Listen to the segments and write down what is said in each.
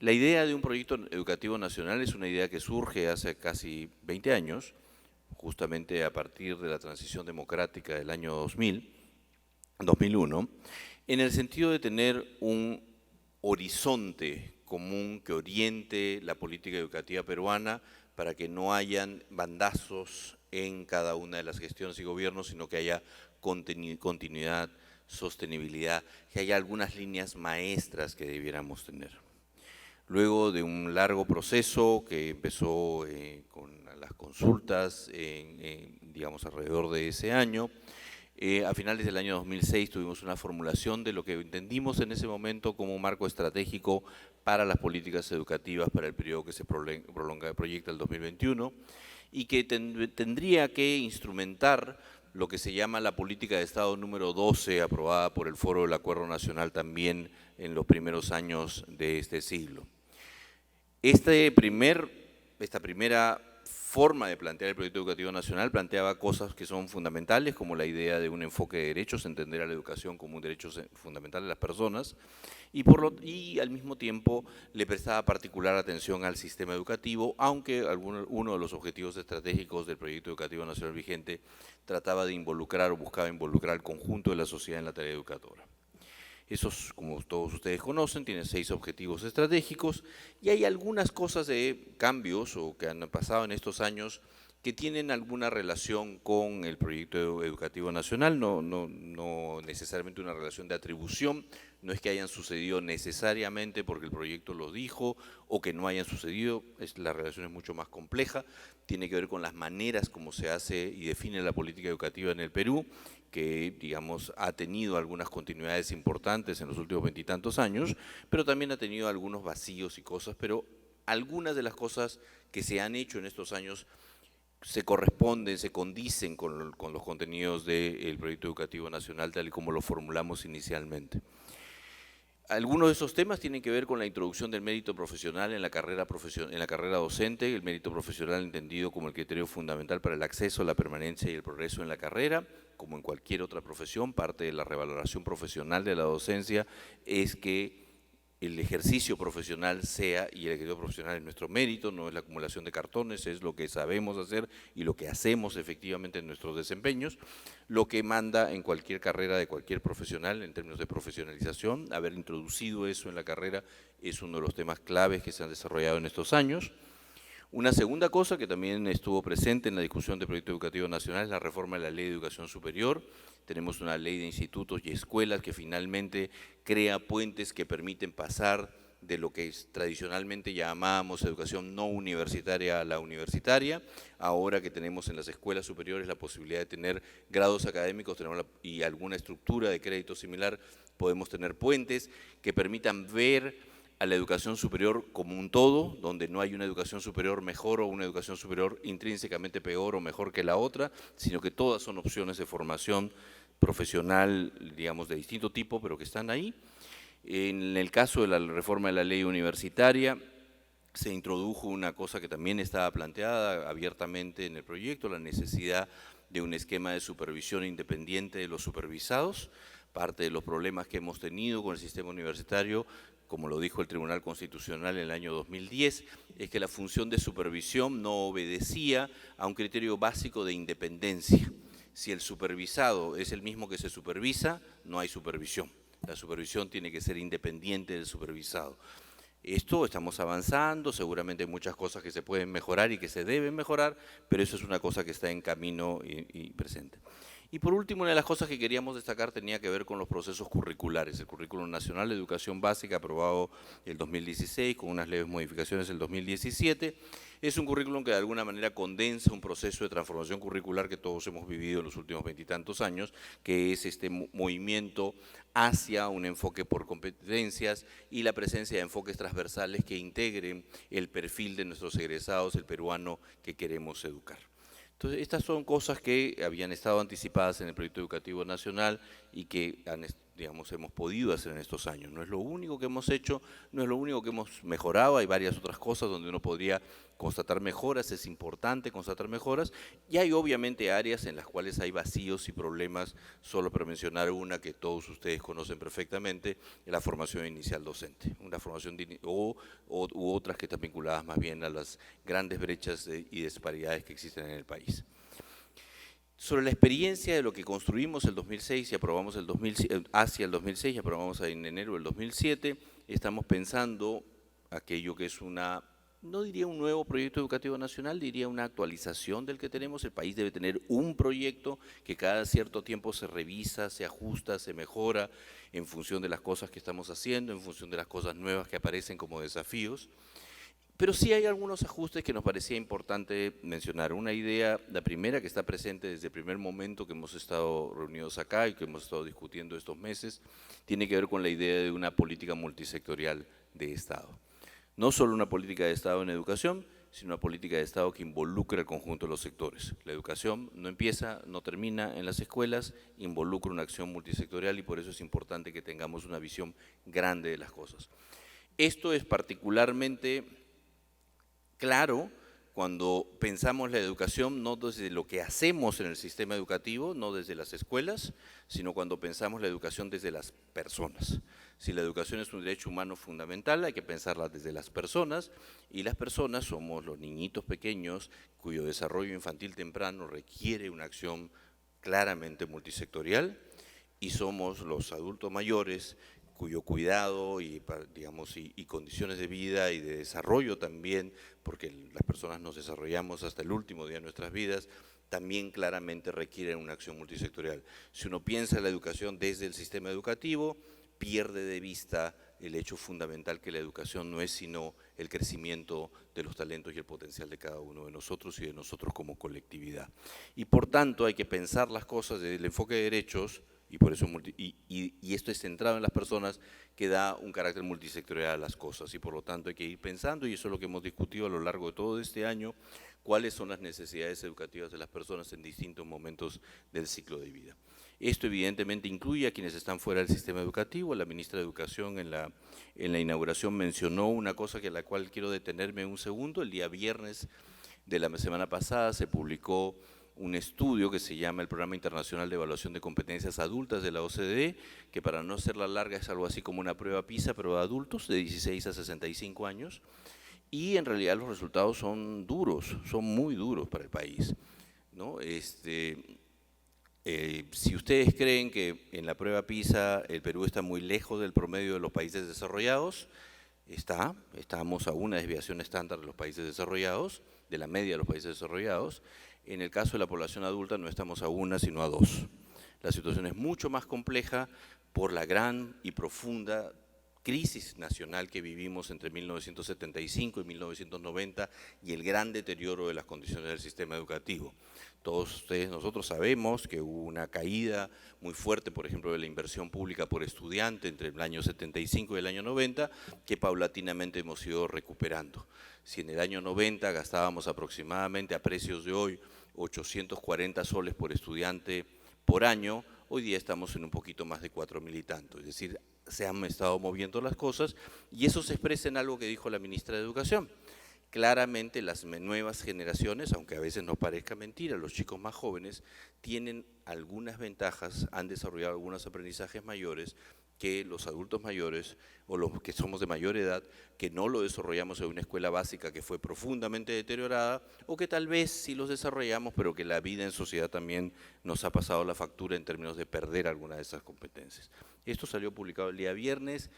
La idea de un proyecto educativo nacional es una idea que surge hace casi 20 años, justamente a partir de la transición democrática del año 2001, en el sentido de tener un horizonte común que oriente la política educativa peruana para que no hayan bandazos en cada una de las gestiones y gobiernos, sino que haya continuidad, sostenibilidad, que haya algunas líneas maestras que debiéramos tener. Luego de un largo proceso que empezó con las consultas, digamos, alrededor de ese año, a finales del año 2006 tuvimos una formulación de lo que entendimos en ese momento como un marco estratégico para las políticas educativas para el periodo que se proyecta el 2021 y que tendría que instrumentar lo que se llama la política de Estado número 12, aprobada por el Foro del Acuerdo Nacional también en los primeros años de este siglo. Esta primera forma de plantear el proyecto educativo nacional planteaba cosas que son fundamentales, como la idea de un enfoque de derechos, entender a la educación como un derecho fundamental de las personas, y al mismo tiempo le prestaba particular atención al sistema educativo, aunque uno de los objetivos estratégicos del proyecto educativo nacional vigente trataba de involucrar o buscaba involucrar al conjunto de la sociedad en la tarea educadora. Esos, como todos ustedes conocen, tienen 6 objetivos estratégicos y hay algunas cosas de cambios o que han pasado en estos años que tienen alguna relación con el proyecto educativo nacional, no necesariamente una relación de atribución, no es que hayan sucedido necesariamente porque el proyecto lo dijo o que no hayan sucedido, la relación es mucho más compleja, tiene que ver con las maneras como se hace y define la política educativa en el Perú, que digamos ha tenido algunas continuidades importantes en los últimos 20 y tantos años, pero también ha tenido algunos vacíos y cosas, pero algunas de las cosas que se han hecho en estos años se corresponden, se condicen con los contenidos del proyecto educativo nacional tal y como lo formulamos inicialmente. Algunos de esos temas tienen que ver con la introducción del mérito profesional en la carrera docente, el mérito profesional entendido como el criterio fundamental para el acceso, la permanencia y el progreso en la carrera, como en cualquier otra profesión. Parte de la revaloración profesional de la docencia es que el ejercicio profesional sea, y el ejercicio profesional es nuestro mérito, no es la acumulación de cartones, es lo que sabemos hacer y lo que hacemos efectivamente en nuestros desempeños, lo que manda en cualquier carrera de cualquier profesional en términos de profesionalización. Haber introducido eso en la carrera es uno de los temas claves que se han desarrollado en estos años. Una segunda cosa que también estuvo presente en la discusión del proyecto educativo nacional es la reforma de la Ley de Educación Superior. Tenemos una ley de institutos y escuelas que finalmente crea puentes que permiten pasar de lo que tradicionalmente llamábamos educación no universitaria a la universitaria. Ahora que tenemos en las escuelas superiores la posibilidad de tener grados académicos y alguna estructura de crédito similar, podemos tener puentes que permitan ver a la educación superior como un todo, donde no hay una educación superior mejor o una educación superior intrínsecamente peor o mejor que la otra, sino que todas son opciones de formación profesional, digamos, de distinto tipo, pero que están ahí. En el caso de la reforma de la ley universitaria, se introdujo una cosa que también estaba planteada abiertamente en el proyecto, la necesidad de un esquema de supervisión independiente de los supervisados. Parte de los problemas que hemos tenido con el sistema universitario, como lo dijo el Tribunal Constitucional en el año 2010, es que la función de supervisión no obedecía a un criterio básico de independencia. Si el supervisado es el mismo que se supervisa, no hay supervisión. La supervisión tiene que ser independiente del supervisado. Esto estamos avanzando, seguramente hay muchas cosas que se pueden mejorar y que se deben mejorar, pero eso es una cosa que está en camino y presente. Y por último, una de las cosas que queríamos destacar tenía que ver con los procesos curriculares. El Currículum Nacional de Educación Básica, aprobado el 2016, con unas leves modificaciones el 2017, es un currículum que de alguna manera condensa un proceso de transformación curricular que todos hemos vivido en los últimos 20 y tantos años, que es este movimiento hacia un enfoque por competencias y la presencia de enfoques transversales que integren el perfil de nuestros egresados, el peruano que queremos educar. Entonces, estas son cosas que habían estado anticipadas en el proyecto educativo nacional y que digamos, hemos podido hacer en estos años. No es lo único que hemos hecho, no es lo único que hemos mejorado, hay varias otras cosas donde uno podría constatar mejoras, es importante constatar mejoras, y hay obviamente áreas en las cuales hay vacíos y problemas, solo para mencionar una que todos ustedes conocen perfectamente, la formación inicial docente, una formación u otras que están vinculadas más bien a las grandes brechas y disparidades que existen en el país. Sobre la experiencia de lo que construimos el 2006 y aprobamos hacia el 2006 y aprobamos en enero del 2007, estamos pensando aquello que es no diría un nuevo proyecto educativo nacional, diría una actualización del que tenemos. El país debe tener un proyecto que cada cierto tiempo se revisa, se ajusta, se mejora en función de las cosas que estamos haciendo, en función de las cosas nuevas que aparecen como desafíos. Pero sí hay algunos ajustes que nos parecía importante mencionar. Una idea, la primera que está presente desde el primer momento que hemos estado reunidos acá y que hemos estado discutiendo estos meses, tiene que ver con la idea de una política multisectorial de Estado. No solo una política de Estado en educación, sino una política de Estado que involucre al conjunto de los sectores. La educación no empieza, no termina en las escuelas, involucra una acción multisectorial y por eso es importante que tengamos una visión grande de las cosas. Esto es particularmente claro cuando pensamos la educación no desde lo que hacemos en el sistema educativo, no desde las escuelas, sino cuando pensamos la educación desde las personas. Si la educación es un derecho humano fundamental, hay que pensarla desde las personas, y las personas somos los niñitos pequeños cuyo desarrollo infantil temprano requiere una acción claramente multisectorial, y somos los adultos mayores cuyo cuidado digamos, y condiciones de vida y de desarrollo también, porque las personas nos desarrollamos hasta el último día de nuestras vidas, también claramente requieren una acción multisectorial. Si uno piensa en la educación desde el sistema educativo, pierde de vista el hecho fundamental que la educación no es sino el crecimiento de los talentos y el potencial de cada uno de nosotros y de nosotros como colectividad. Y por tanto hay que pensar las cosas desde el enfoque de derechos, y por eso esto es centrado en las personas, que da un carácter multisectorial a las cosas, y por lo tanto hay que ir pensando, y eso es lo que hemos discutido a lo largo de todo este año, cuáles son las necesidades educativas de las personas en distintos momentos del ciclo de vida. Esto evidentemente incluye a quienes están fuera del sistema educativo. La ministra de Educación en la inauguración mencionó una cosa que a la cual quiero detenerme un segundo. El día viernes de la semana pasada se publicó un estudio que se llama el Programa Internacional de Evaluación de Competencias Adultas de la OCDE, que para no hacerla larga es algo así como una prueba PISA, pero de adultos de 16 a 65 años, y en realidad los resultados son duros, son muy duros para el país, ¿no? Si ustedes creen que en la prueba PISA el Perú está muy lejos del promedio de los países desarrollados, estamos a una desviación estándar de los países desarrollados, de la media de los países desarrollados. En el caso de la población adulta no estamos a una, sino a dos. La situación es mucho más compleja por la gran y profunda crisis nacional que vivimos entre 1975 y 1990 y el gran deterioro de las condiciones del sistema educativo. Todos ustedes, nosotros sabemos que hubo una caída muy fuerte, por ejemplo, de la inversión pública por estudiante entre el año 75 y el año 90, que paulatinamente hemos ido recuperando. Si en el año 90 gastábamos aproximadamente a precios de hoy 840 soles por estudiante por año, hoy día estamos en un poquito más de 4.000 y tanto, es decir, se han estado moviendo las cosas y eso se expresa en algo que dijo la ministra de Educación. Claramente las nuevas generaciones, aunque a veces nos parezca mentira, los chicos más jóvenes tienen algunas ventajas, han desarrollado algunos aprendizajes mayores que los adultos mayores o los que somos de mayor edad, que no lo desarrollamos en una escuela básica que fue profundamente deteriorada, o que tal vez sí los desarrollamos, pero que la vida en sociedad también nos ha pasado la factura en términos de perder alguna de esas competencias. Esto salió publicado el día viernes.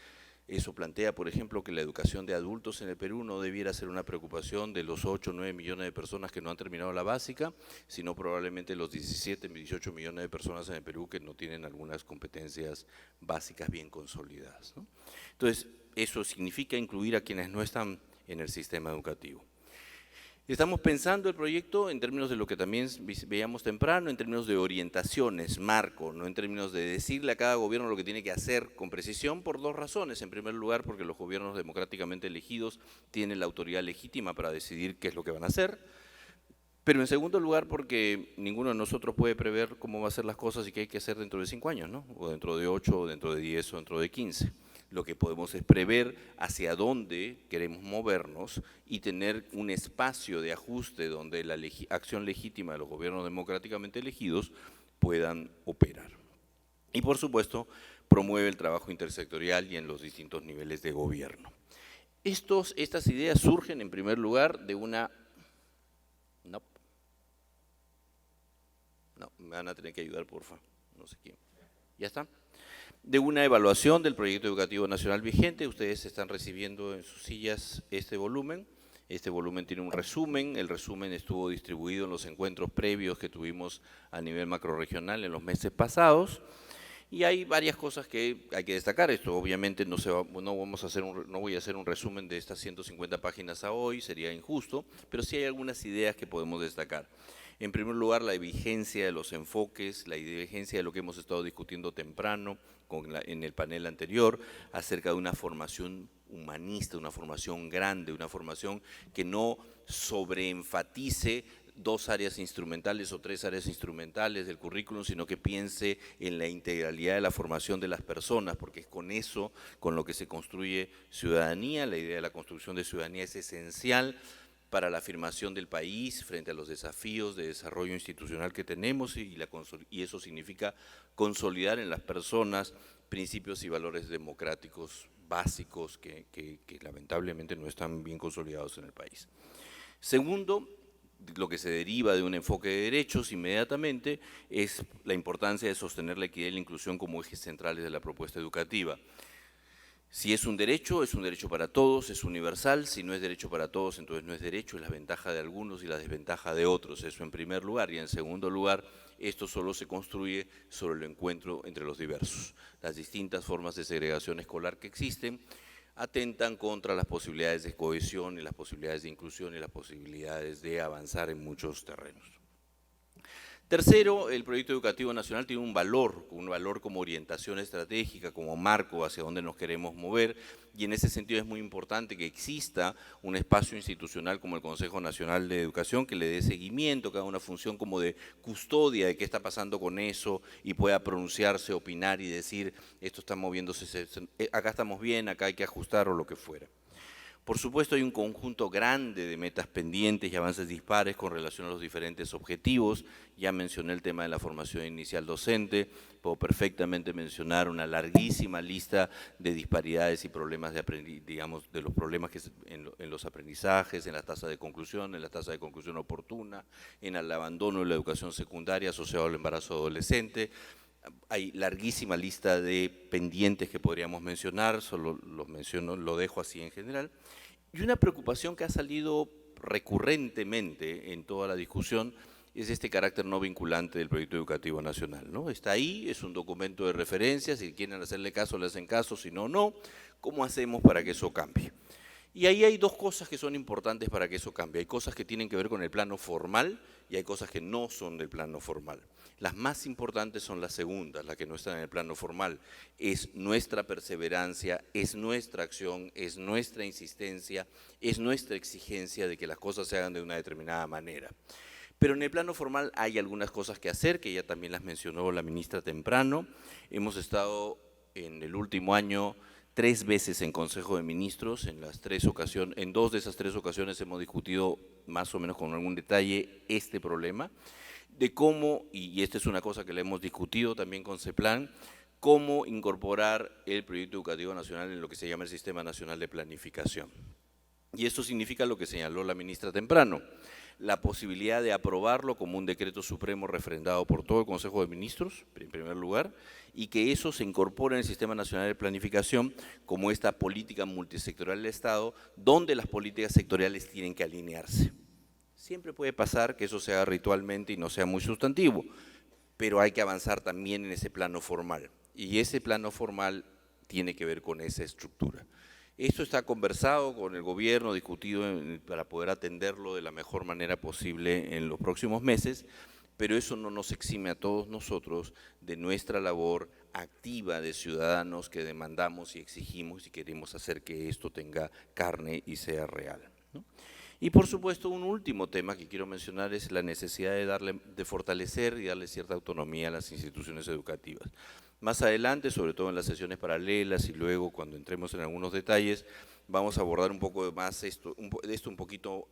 Eso plantea, por ejemplo, que la educación de adultos en el Perú no debiera ser una preocupación de los 8 o 9 millones de personas que no han terminado la básica, sino probablemente los 17, 18 millones de personas en el Perú que no tienen algunas competencias básicas bien consolidadas, ¿no? Entonces, eso significa incluir a quienes no están en el sistema educativo. Estamos pensando el proyecto en términos de lo que también veíamos temprano, en términos de orientaciones, marco, no en términos de decirle a cada gobierno lo que tiene que hacer con precisión por dos razones. En primer lugar, porque los gobiernos democráticamente elegidos tienen la autoridad legítima para decidir qué es lo que van a hacer. Pero en segundo lugar, porque ninguno de nosotros puede prever cómo va a ser las cosas y qué hay que hacer dentro de 5 años, ¿no? O dentro de 8, o dentro de 10, o dentro de 15. Lo que podemos es prever hacia dónde queremos movernos y tener un espacio de ajuste donde la acción legítima de los gobiernos democráticamente elegidos puedan operar. Y por supuesto, promueve el trabajo intersectorial y en los distintos niveles de gobierno. Estas ideas surgen en primer lugar de una... No, me van a tener que ayudar, porfa. No sé quién. ¿Ya está? De una evaluación del proyecto educativo nacional vigente. Ustedes están recibiendo en sus sillas este volumen. Este volumen tiene un resumen. El resumen estuvo distribuido en los encuentros previos que tuvimos a nivel macrorregional en los meses pasados. Y hay varias cosas que hay que destacar. Esto obviamente no voy a hacer un resumen de estas 150 páginas a hoy, sería injusto, pero sí hay algunas ideas que podemos destacar. En primer lugar, la vigencia de los enfoques, la vigencia de lo que hemos estado discutiendo temprano en el panel anterior, acerca de una formación humanista, una formación grande, una formación que no sobreenfatice 2 áreas instrumentales o 3 áreas instrumentales del currículum, sino que piense en la integralidad de la formación de las personas, porque es con eso con lo que se construye ciudadanía. La idea de la construcción de ciudadanía es esencial para la afirmación del país frente a los desafíos de desarrollo institucional que tenemos y eso significa consolidar en las personas principios y valores democráticos básicos que lamentablemente no están bien consolidados en el país. Segundo, lo que se deriva de un enfoque de derechos inmediatamente es la importancia de sostener la equidad y la inclusión como ejes centrales de la propuesta educativa. Si es un derecho para todos, es universal. Si no es derecho para todos, entonces no es derecho, es la ventaja de algunos y la desventaja de otros. Eso en primer lugar. Y en segundo lugar, esto solo se construye sobre el encuentro entre los diversos. Las distintas formas de segregación escolar que existen atentan contra las posibilidades de cohesión y las posibilidades de inclusión y las posibilidades de avanzar en muchos terrenos. Tercero, el proyecto educativo nacional tiene un valor como orientación estratégica, como marco hacia donde nos queremos mover, y en ese sentido es muy importante que exista un espacio institucional como el Consejo Nacional de Educación que le dé seguimiento, que haga una función como de custodia de qué está pasando con eso y pueda pronunciarse, opinar y decir esto está moviéndose, acá estamos bien, acá hay que ajustar o lo que fuera. Por supuesto, hay un conjunto grande de metas pendientes y avances dispares con relación a los diferentes objetivos. Ya mencioné el tema de la formación inicial docente, puedo perfectamente mencionar una larguísima lista de disparidades y problemas de los problemas que en los aprendizajes, en la tasa de conclusión, en la tasa de conclusión oportuna, en el abandono de la educación secundaria asociado al embarazo adolescente. Hay larguísima lista de pendientes que podríamos mencionar, solo los menciono, lo dejo así en general. Y una preocupación que ha salido recurrentemente en toda la discusión es este carácter no vinculante del proyecto educativo nacional, ¿no? Está ahí, es un documento de referencia, si quieren hacerle caso, le hacen caso, si no, no. ¿Cómo hacemos para que eso cambie? Y ahí hay 2 cosas que son importantes para que eso cambie. Hay cosas que tienen que ver con el plano formal y hay cosas que no son del plano formal. Las más importantes son las segundas, las que no están en el plano formal. Es nuestra perseverancia, es nuestra acción, es nuestra insistencia, es nuestra exigencia de que las cosas se hagan de una determinada manera. Pero en el plano formal hay algunas cosas que hacer, que ya también las mencionó la ministra temprano. Hemos estado en el último año 3 veces en Consejo de Ministros, en 2 de esas 3 ocasiones hemos discutido más o menos con algún detalle este problema, de cómo, y esta es una cosa que le hemos discutido también con CEPLAN, cómo incorporar el proyecto educativo nacional en lo que se llama el Sistema Nacional de Planificación. Y esto significa lo que señaló la ministra temprano, la posibilidad de aprobarlo como un decreto supremo refrendado por todo el Consejo de Ministros, en primer lugar, y que eso se incorpore en el Sistema Nacional de Planificación como esta política multisectorial del Estado, donde las políticas sectoriales tienen que alinearse. Siempre puede pasar que eso se haga ritualmente y no sea muy sustantivo, pero hay que avanzar también en ese plano formal, y ese plano formal tiene que ver con esa estructura. Esto está conversado con el gobierno, discutido para poder atenderlo de la mejor manera posible en los próximos meses, pero eso no nos exime a todos nosotros de nuestra labor activa de ciudadanos que demandamos y exigimos y queremos hacer que esto tenga carne y sea real, ¿no? Y por supuesto, un último tema que quiero mencionar es la necesidad de fortalecer y darle cierta autonomía a las instituciones educativas. Más adelante, sobre todo en las sesiones paralelas y luego cuando entremos en algunos detalles, vamos a abordar un poco más esto un poquito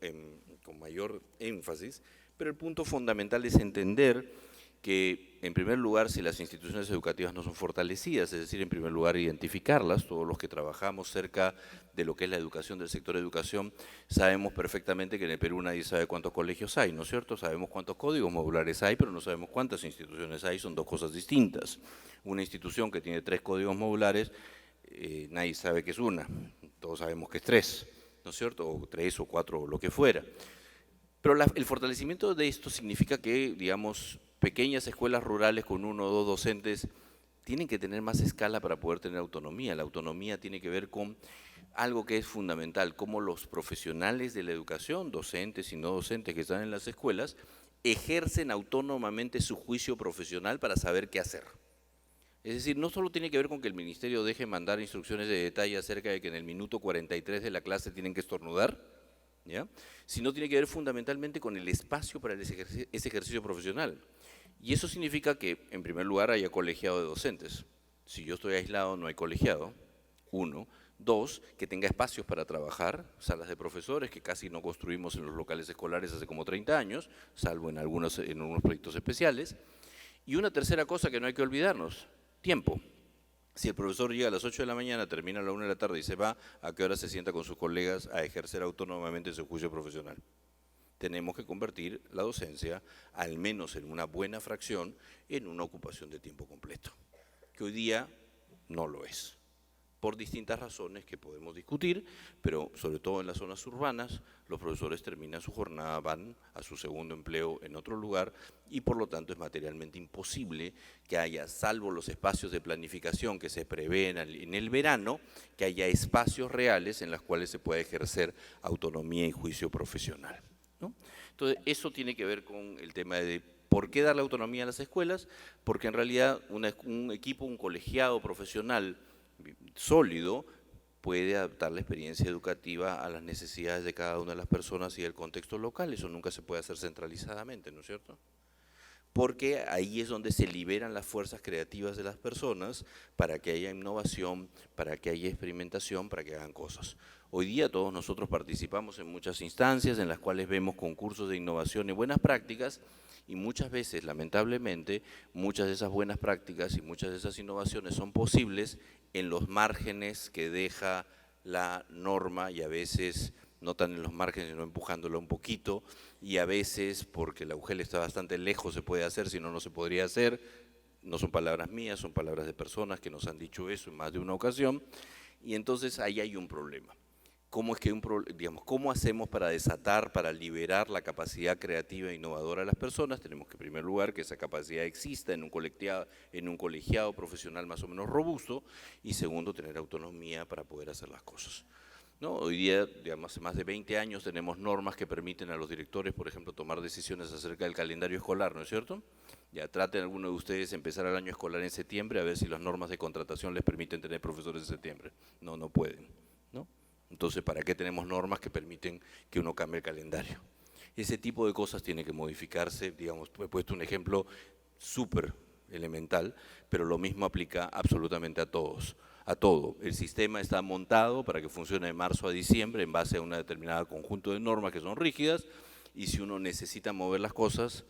con mayor énfasis, pero el punto fundamental es entender que, en primer lugar, si las instituciones educativas no son fortalecidas, es decir, en primer lugar, identificarlas, todos los que trabajamos cerca de lo que es la educación, del sector de educación, sabemos perfectamente que en el Perú nadie sabe cuántos colegios hay, ¿no es cierto? Sabemos cuántos códigos modulares hay, pero no sabemos cuántas instituciones hay, son dos cosas distintas. Una institución que tiene 3 códigos modulares, nadie sabe que es una, todos sabemos que es 3, ¿no es cierto? O 3 o 4 o lo que fuera. Pero el fortalecimiento de esto significa que, digamos, pequeñas escuelas rurales con 1 o 2 docentes tienen que tener más escala para poder tener autonomía. La autonomía tiene que ver con algo que es fundamental, cómo los profesionales de la educación, docentes y no docentes que están en las escuelas, ejercen autónomamente su juicio profesional para saber qué hacer. Es decir, no solo tiene que ver con que el ministerio deje mandar instrucciones de detalle acerca de que en el minuto 43 de la clase tienen que estornudar, ¿ya? Sino tiene que ver fundamentalmente con el espacio para ese ejercicio profesional. Y eso significa que, en primer lugar, haya colegiado de docentes. Si yo estoy aislado, no hay colegiado, 1. 2, que tenga espacios para trabajar, salas de profesores, que casi no construimos en los locales escolares hace como 30 años, salvo en algunos proyectos especiales. Y una tercera cosa que no hay que olvidarnos, tiempo. Si el profesor llega a las 8 de la mañana, termina a la 1 de la tarde y se va, ¿a qué hora se sienta con sus colegas a ejercer autónomamente su juicio profesional? Tenemos que convertir la docencia, al menos en una buena fracción, en una ocupación de tiempo completo, que hoy día no lo es, por distintas razones que podemos discutir, pero sobre todo en las zonas urbanas, los profesores terminan su jornada, van a su segundo empleo en otro lugar y por lo tanto es materialmente imposible que haya, salvo los espacios de planificación que se prevén en el verano, que haya espacios reales en los cuales se pueda ejercer autonomía y juicio profesional, ¿no? Entonces, eso tiene que ver con el tema de ¿por qué darle autonomía a las escuelas? Porque en realidad un equipo, un colegiado profesional sólido puede adaptar la experiencia educativa a las necesidades de cada una de las personas y del contexto local. Eso nunca se puede hacer centralizadamente, ¿no es cierto? Porque ahí es donde se liberan las fuerzas creativas de las personas para que haya innovación, para que haya experimentación, para que hagan cosas. Hoy día todos nosotros participamos en muchas instancias en las cuales vemos concursos de innovación y buenas prácticas y muchas veces, lamentablemente, muchas de esas buenas prácticas y muchas de esas innovaciones son posibles en los márgenes que deja la norma y a veces no tan en los márgenes, sino empujándola un poquito, y a veces, porque la UGEL está bastante lejos, se puede hacer, si no, no se podría hacer. No son palabras mías, son palabras de personas que nos han dicho eso en más de una ocasión, y entonces ahí hay un problema. ¿Cómo es que cómo hacemos para desatar, para liberar la capacidad creativa e innovadora de las personas? Tenemos que, en primer lugar, que esa capacidad exista en un colegiado profesional más o menos robusto, y segundo, tener autonomía para poder hacer las cosas, ¿no? Hoy día, digamos, hace más de 20 años tenemos normas que permiten a los directores, por ejemplo, tomar decisiones acerca del calendario escolar, ¿no es cierto? Ya traten alguno de ustedes empezar el año escolar en septiembre a ver si las normas de contratación les permiten tener profesores en septiembre. No, no pueden, ¿no? Entonces, ¿para qué tenemos normas que permiten que uno cambie el calendario? Ese tipo de cosas tiene que modificarse. Digamos, he puesto un ejemplo súper elemental, pero lo mismo aplica absolutamente a todos, a todo. El sistema está montado para que funcione de marzo a diciembre en base a un determinado conjunto de normas que son rígidas, y si uno necesita mover las cosas,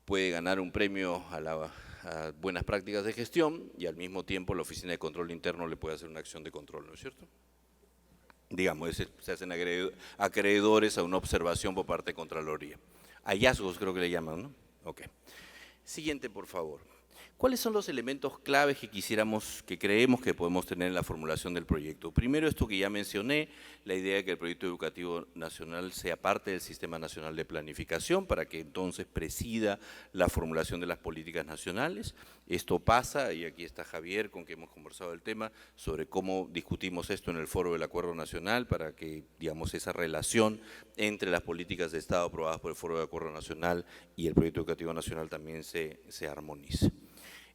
puede ganar un premio a buenas prácticas de gestión y al mismo tiempo la Oficina de Control Interno le puede hacer una acción de control, ¿no es cierto? Digamos, se hacen acreedores a una observación por parte de Contraloría. Hallazgos creo que le llaman, ¿no? Ok. Siguiente, por favor. ¿Cuáles son los elementos claves que creemos que podemos tener en la formulación del proyecto? Primero, esto que ya mencioné, la idea de que el proyecto educativo nacional sea parte del Sistema Nacional de Planificación para que entonces presida la formulación de las políticas nacionales. Esto pasa, y aquí está Javier, con quien hemos conversado el tema, sobre cómo discutimos esto en el Foro del Acuerdo Nacional para que, digamos, esa relación entre las políticas de Estado aprobadas por el Foro del Acuerdo Nacional y el proyecto educativo nacional también se armonice.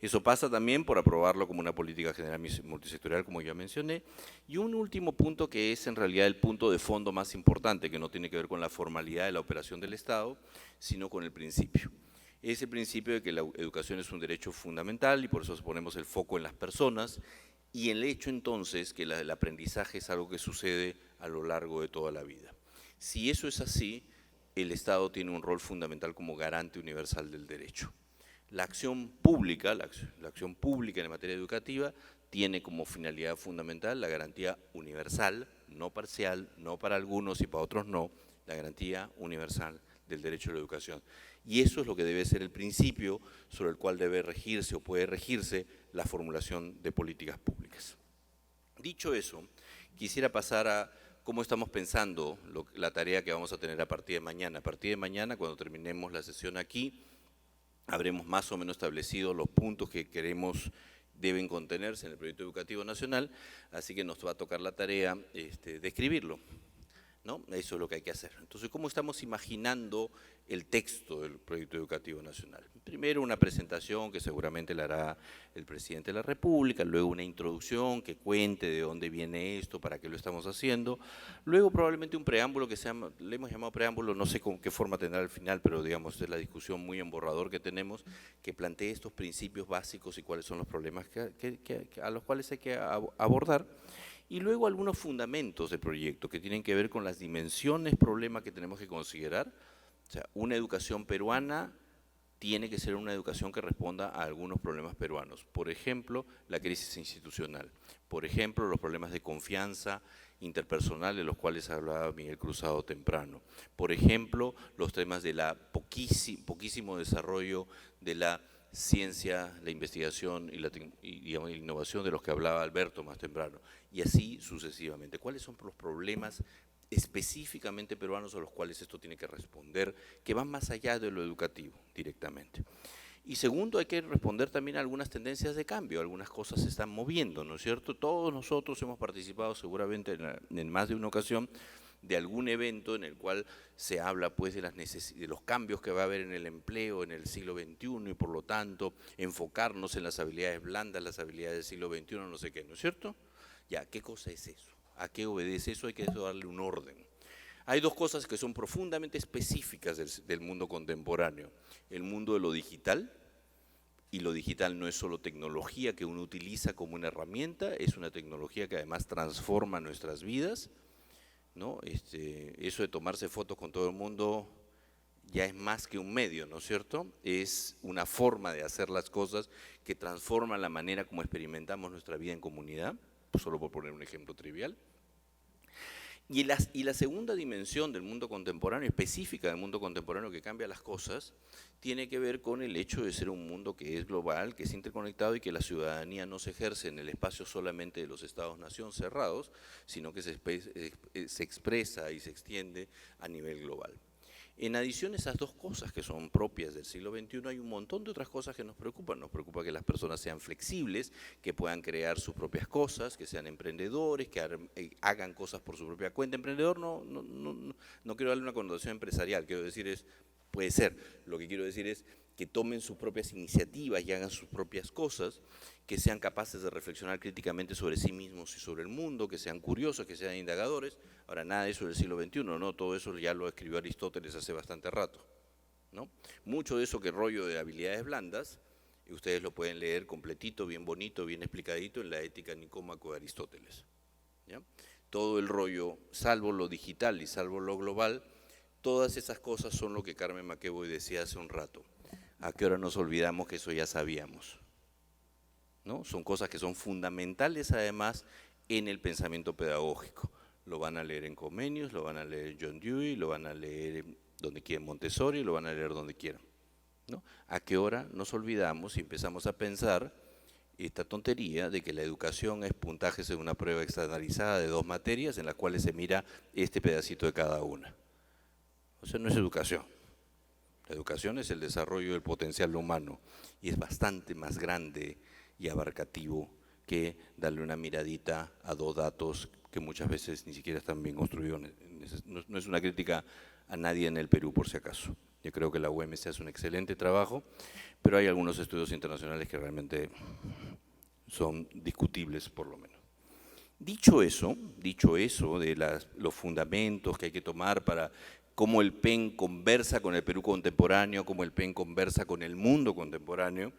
Eso pasa también por aprobarlo como una política general multisectorial, como ya mencioné. Y un último punto que es en realidad el punto de fondo más importante, que no tiene que ver con la formalidad de la operación del Estado, sino con el principio. Es el principio de que la educación es un derecho fundamental y por eso ponemos el foco en las personas y el hecho entonces que el aprendizaje es algo que sucede a lo largo de toda la vida. Si eso es así, el Estado tiene un rol fundamental como garante universal del derecho. La acción pública, la acción pública en materia educativa tiene como finalidad fundamental la garantía universal, no parcial, no para algunos y para otros no, la garantía universal del derecho a la educación. Y eso es lo que debe ser el principio sobre el cual debe regirse o puede regirse la formulación de políticas públicas. Dicho eso, quisiera pasar a cómo estamos pensando la tarea que vamos a tener a partir de mañana. A partir de mañana, cuando terminemos la sesión aquí, habremos más o menos establecido los puntos que queremos deben contenerse en el proyecto educativo nacional, así que nos va a tocar la tarea de escribirlo, ¿no? Eso es lo que hay que hacer. Entonces, ¿cómo estamos imaginando el texto del proyecto educativo nacional? Primero una presentación que seguramente la hará el presidente de la República, luego una introducción que cuente de dónde viene esto, para qué lo estamos haciendo, luego probablemente un preámbulo que le hemos llamado preámbulo, no sé con qué forma tendrá al final, pero digamos es la discusión muy en borrador que tenemos, que plantee estos principios básicos y cuáles son los problemas a los cuales hay que abordar. Y luego algunos fundamentos del proyecto que tienen que ver con las dimensiones, problemas que tenemos que considerar. O sea, una educación peruana tiene que ser una educación que responda a algunos problemas peruanos. Por ejemplo, la crisis institucional. Por ejemplo, los problemas de confianza interpersonal de los cuales hablaba Miguel Cruzado temprano. Por ejemplo, los temas de la poquísimo desarrollo de la ciencia, la investigación y la innovación de los que hablaba Alberto más temprano, y así sucesivamente. ¿Cuáles son los problemas específicamente peruanos a los cuales esto tiene que responder, que van más allá de lo educativo directamente? Y segundo, hay que responder también a algunas tendencias de cambio, algunas cosas se están moviendo, ¿no es cierto? Todos nosotros hemos participado seguramente en más de una ocasión de algún evento en el cual se habla pues de los cambios que va a haber en el empleo en el siglo XXI y por lo tanto enfocarnos en las habilidades blandas, las habilidades del siglo XXI, no sé qué, ¿no es cierto? Ya, ¿qué cosa es eso? ¿A qué obedece eso? Hay que darle un orden. Hay dos cosas que son profundamente específicas del mundo contemporáneo. El mundo de lo digital, y lo digital no es solo tecnología que uno utiliza como una herramienta, es una tecnología que además transforma nuestras vidas, ¿no? Eso de tomarse fotos con todo el mundo ya es más que un medio, ¿no es cierto? Es una forma de hacer las cosas que transforma la manera como experimentamos nuestra vida en comunidad, solo por poner un ejemplo trivial. Y la segunda dimensión del mundo contemporáneo, específica del mundo contemporáneo que cambia las cosas, tiene que ver con el hecho de ser un mundo que es global, que es interconectado y que la ciudadanía no se ejerce en el espacio solamente de los estados-nación cerrados, sino que se expresa y se extiende a nivel global. En adición a esas dos cosas que son propias del siglo XXI, hay un montón de otras cosas que nos preocupan. Nos preocupa que las personas sean flexibles, que puedan crear sus propias cosas, que sean emprendedores, que hagan cosas por su propia cuenta. Emprendedor no quiero darle una connotación empresarial, quiero decir puede ser, lo que quiero decir es que tomen sus propias iniciativas y hagan sus propias cosas, que sean capaces de reflexionar críticamente sobre sí mismos y sobre el mundo, que sean curiosos, que sean indagadores. Ahora, nada de eso del siglo XXI, ¿no? Todo eso ya lo escribió Aristóteles hace bastante rato, ¿no? Mucho de eso que rollo de habilidades blandas, y ustedes lo pueden leer completito, bien bonito, bien explicadito en la Ética Nicómaco de Aristóteles, ¿ya? Todo el rollo, salvo lo digital y salvo lo global, todas esas cosas son lo que Carmen McEvoy decía hace un rato. ¿A qué hora nos olvidamos que eso ya sabíamos? ¿No? Son cosas que son fundamentales además en el pensamiento pedagógico. Lo van a leer en Comenius, lo van a leer en John Dewey, lo van a leer donde quieran Montessori, lo van a leer donde quieran, ¿no? ¿A qué hora nos olvidamos y empezamos a pensar esta tontería de que la educación es puntajes de una prueba externalizada de 2 materias en las cuales se mira este pedacito de cada una? O sea, no es educación. La educación es el desarrollo del potencial humano y es bastante más grande y abarcativo que darle una miradita a 2 datos que muchas veces ni siquiera están bien construidos. No es una crítica a nadie en el Perú, por si acaso, Yo creo que la UMC hace un excelente trabajo, pero hay algunos estudios internacionales que realmente son discutibles por lo menos. Dicho eso de los fundamentos que hay que tomar para cómo el PEN conversa con el Perú contemporáneo, cómo el PEN conversa con el mundo contemporáneo,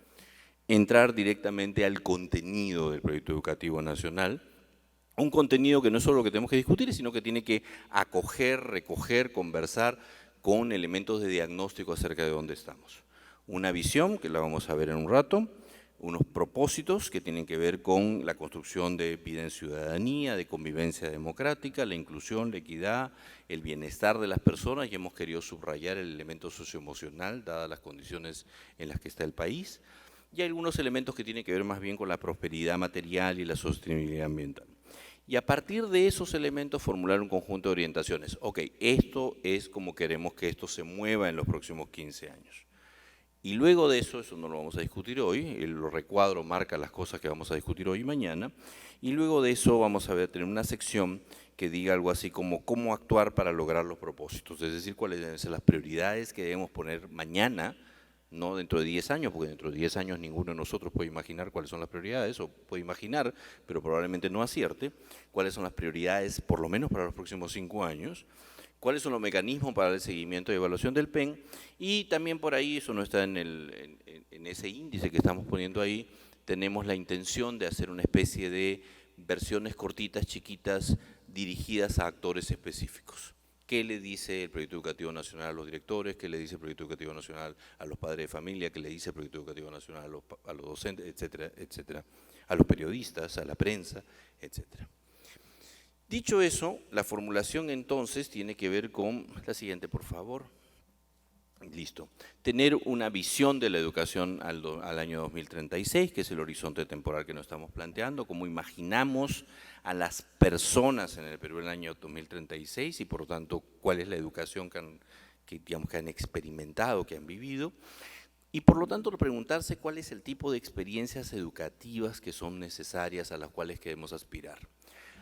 entrar directamente al contenido del proyecto educativo nacional, un contenido que no es solo lo que tenemos que discutir, sino que tiene que acoger, recoger, conversar con elementos de diagnóstico acerca de dónde estamos. Una visión, que la vamos a ver en un rato, unos propósitos que tienen que ver con la construcción de vida en ciudadanía, de convivencia democrática, la inclusión, la equidad, el bienestar de las personas, y hemos querido subrayar el elemento socioemocional, dadas las condiciones en las que está el país, y algunos elementos que tienen que ver más bien con la prosperidad material y la sostenibilidad ambiental. Y a partir de esos elementos formular un conjunto de orientaciones. Ok, esto es como queremos que esto se mueva en los próximos 15 años. Y luego de eso no lo vamos a discutir hoy, el recuadro marca las cosas que vamos a discutir hoy y mañana, y luego de eso vamos a tener una sección que diga algo así como cómo actuar para lograr los propósitos, es decir, cuáles deben ser las prioridades que debemos poner mañana, no dentro de 10 años, porque dentro de 10 años ninguno de nosotros puede imaginar cuáles son las prioridades, o puede imaginar, pero probablemente no acierte, cuáles son las prioridades por lo menos para los próximos 5 años, cuáles son los mecanismos para el seguimiento y evaluación del PEN, y también por ahí, eso no está en ese índice que estamos poniendo ahí, tenemos la intención de hacer una especie de versiones cortitas, chiquitas, dirigidas a actores específicos. ¿Qué le dice el Proyecto Educativo Nacional a los directores? ¿Qué le dice el Proyecto Educativo Nacional a los padres de familia? ¿Qué le dice el Proyecto Educativo Nacional a los docentes, etcétera, etcétera? A los periodistas, a la prensa, etcétera. Dicho eso, la formulación entonces tiene que ver con, la siguiente por favor, listo, tener una visión de la educación al año 2036, que es el horizonte temporal que nos estamos planteando, cómo imaginamos a las personas en el Perú en el año 2036 y por lo tanto cuál es la educación que han experimentado, que han vivido, y por lo tanto preguntarse cuál es el tipo de experiencias educativas que son necesarias a las cuales queremos aspirar.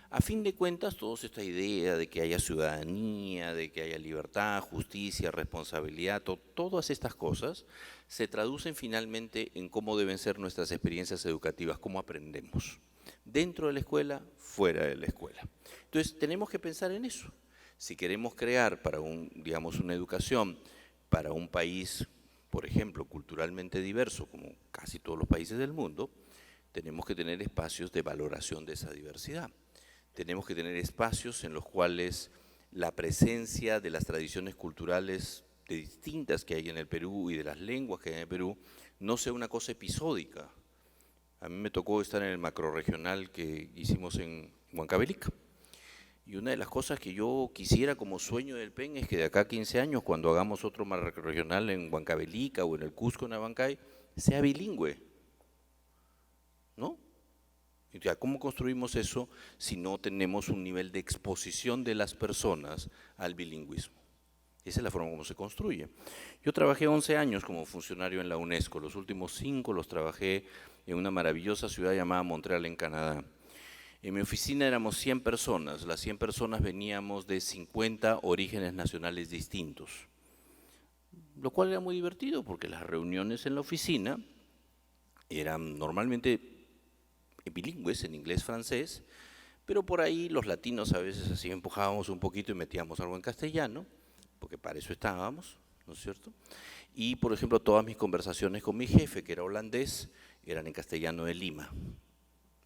A fin de cuentas, toda esta idea de que haya ciudadanía, de que haya libertad, justicia, responsabilidad, todas estas cosas se traducen finalmente en cómo deben ser nuestras experiencias educativas, cómo aprendemos, dentro de la escuela, fuera de la escuela. Entonces, tenemos que pensar en eso. Si queremos crear para una educación para un país, por ejemplo, culturalmente diverso, como casi todos los países del mundo, tenemos que tener espacios de valoración de esa diversidad. Tenemos que tener espacios en los cuales la presencia de las tradiciones culturales distintas que hay en el Perú y de las lenguas que hay en el Perú no sea una cosa episódica. A mí me tocó estar en el macrorregional que hicimos en Huancavelica. Y una de las cosas que yo quisiera como sueño del PEN es que de acá a 15 años, cuando hagamos otro macrorregional en Huancavelica o en el Cusco, en Abancay, sea bilingüe, ¿no? ¿Cómo construimos eso si no tenemos un nivel de exposición de las personas al bilingüismo? Esa es la forma como se construye. Yo trabajé 11 años como funcionario en la UNESCO, los últimos 5 los trabajé en una maravillosa ciudad llamada Montreal, en Canadá. En mi oficina éramos 100 personas, las 100 personas veníamos de 50 orígenes nacionales distintos, lo cual era muy divertido porque las reuniones en la oficina eran normalmente bilingües, en inglés-francés, pero por ahí los latinos a veces así empujábamos un poquito y metíamos algo en castellano, porque para eso estábamos, ¿no es cierto? Y, por ejemplo, todas mis conversaciones con mi jefe, que era holandés, eran en castellano de Lima.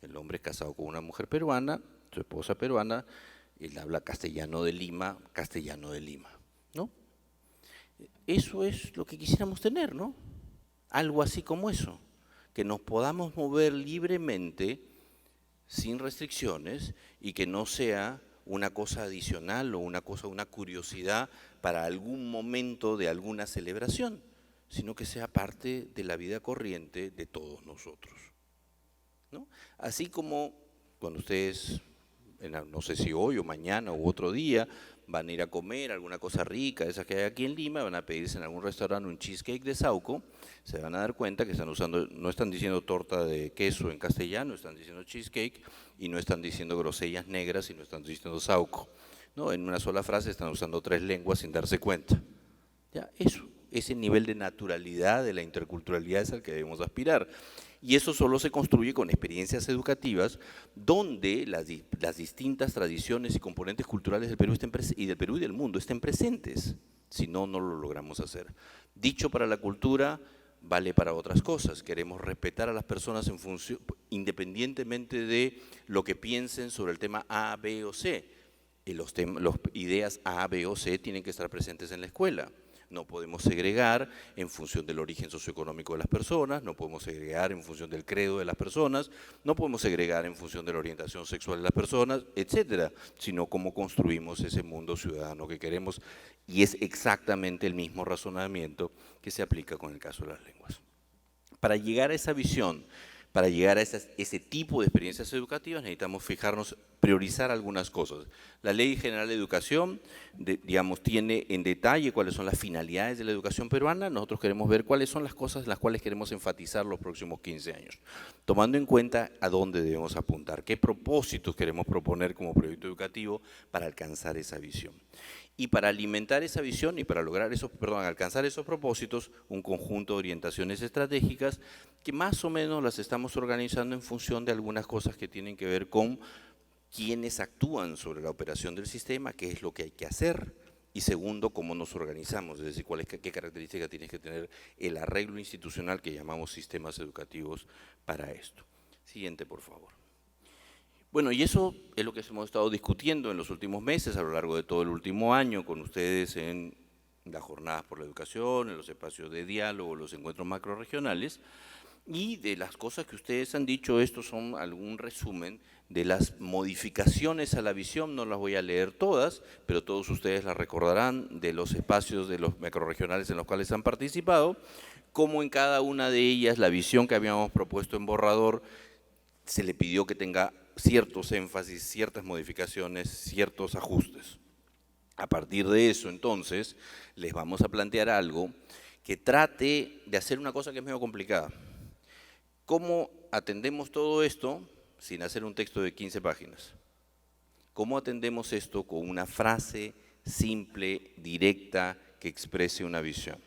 El hombre es casado con una mujer peruana, su esposa peruana, él habla castellano de Lima, ¿no? Eso es lo que quisiéramos tener, ¿no? Algo así como eso, que nos podamos mover libremente, sin restricciones, y que no sea una cosa adicional o una curiosidad para algún momento de alguna celebración, sino que sea parte de la vida corriente de todos nosotros, ¿no? Así como cuando ustedes, no sé si hoy o mañana u otro día, van a ir a comer alguna cosa rica, esas que hay aquí en Lima, van a pedirse en algún restaurante un cheesecake de Sauco, se van a dar cuenta que están usando, no están diciendo torta de queso en castellano, están diciendo cheesecake, y no están diciendo grosellas negras y no están diciendo Sauco, ¿no? En una sola frase están usando 3 lenguas sin darse cuenta. Ya, eso. ese nivel de naturalidad de la interculturalidad es al que debemos aspirar. Y eso solo se construye con experiencias educativas donde las distintas tradiciones y componentes culturales del Perú y del mundo estén presentes. Si no, no lo logramos hacer. Dicho para la cultura, vale para otras cosas. Queremos respetar a las personas en función, independientemente de lo que piensen sobre el tema A, B o C. Y las ideas A, B o C tienen que estar presentes en la escuela. No podemos segregar en función del origen socioeconómico de las personas, no podemos segregar en función del credo de las personas, no podemos segregar en función de la orientación sexual de las personas, etcétera, sino cómo construimos ese mundo ciudadano que queremos, y es exactamente el mismo razonamiento que se aplica con el caso de las lenguas. Para llegar a esa visión, para llegar a ese tipo de experiencias educativas necesitamos fijarnos, priorizar algunas cosas. La Ley General de Educación, digamos, tiene en detalle cuáles son las finalidades de la educación peruana. Nosotros queremos ver cuáles son las cosas en las cuales queremos enfatizar los próximos 15 años, tomando en cuenta a dónde debemos apuntar, qué propósitos queremos proponer como proyecto educativo para alcanzar esa visión. Y para alimentar esa visión y para lograr alcanzar esos propósitos, un conjunto de orientaciones estratégicas que más o menos las estamos organizando en función de algunas cosas que tienen que ver con quiénes actúan sobre la operación del sistema, qué es lo que hay que hacer, y segundo, cómo nos organizamos, es decir, qué características tiene que tener el arreglo institucional que llamamos sistemas educativos para esto. Siguiente, por favor. Bueno, y eso es lo que hemos estado discutiendo en los últimos meses, a lo largo de todo el último año, con ustedes en las jornadas por la educación, en los espacios de diálogo, los encuentros macrorregionales, y de las cosas que ustedes han dicho, estos son algún resumen de las modificaciones a la visión, no las voy a leer todas, pero todos ustedes las recordarán de los espacios de los macrorregionales en los cuales han participado, como en cada una de ellas la visión que habíamos propuesto en borrador se le pidió que tenga ciertos énfasis, ciertas modificaciones, ciertos ajustes. A partir de eso, entonces, les vamos a plantear algo que trate de hacer una cosa que es medio complicada. ¿Cómo atendemos todo esto sin hacer un texto de 15 páginas? ¿Cómo atendemos esto con una frase simple, directa, que exprese una visión?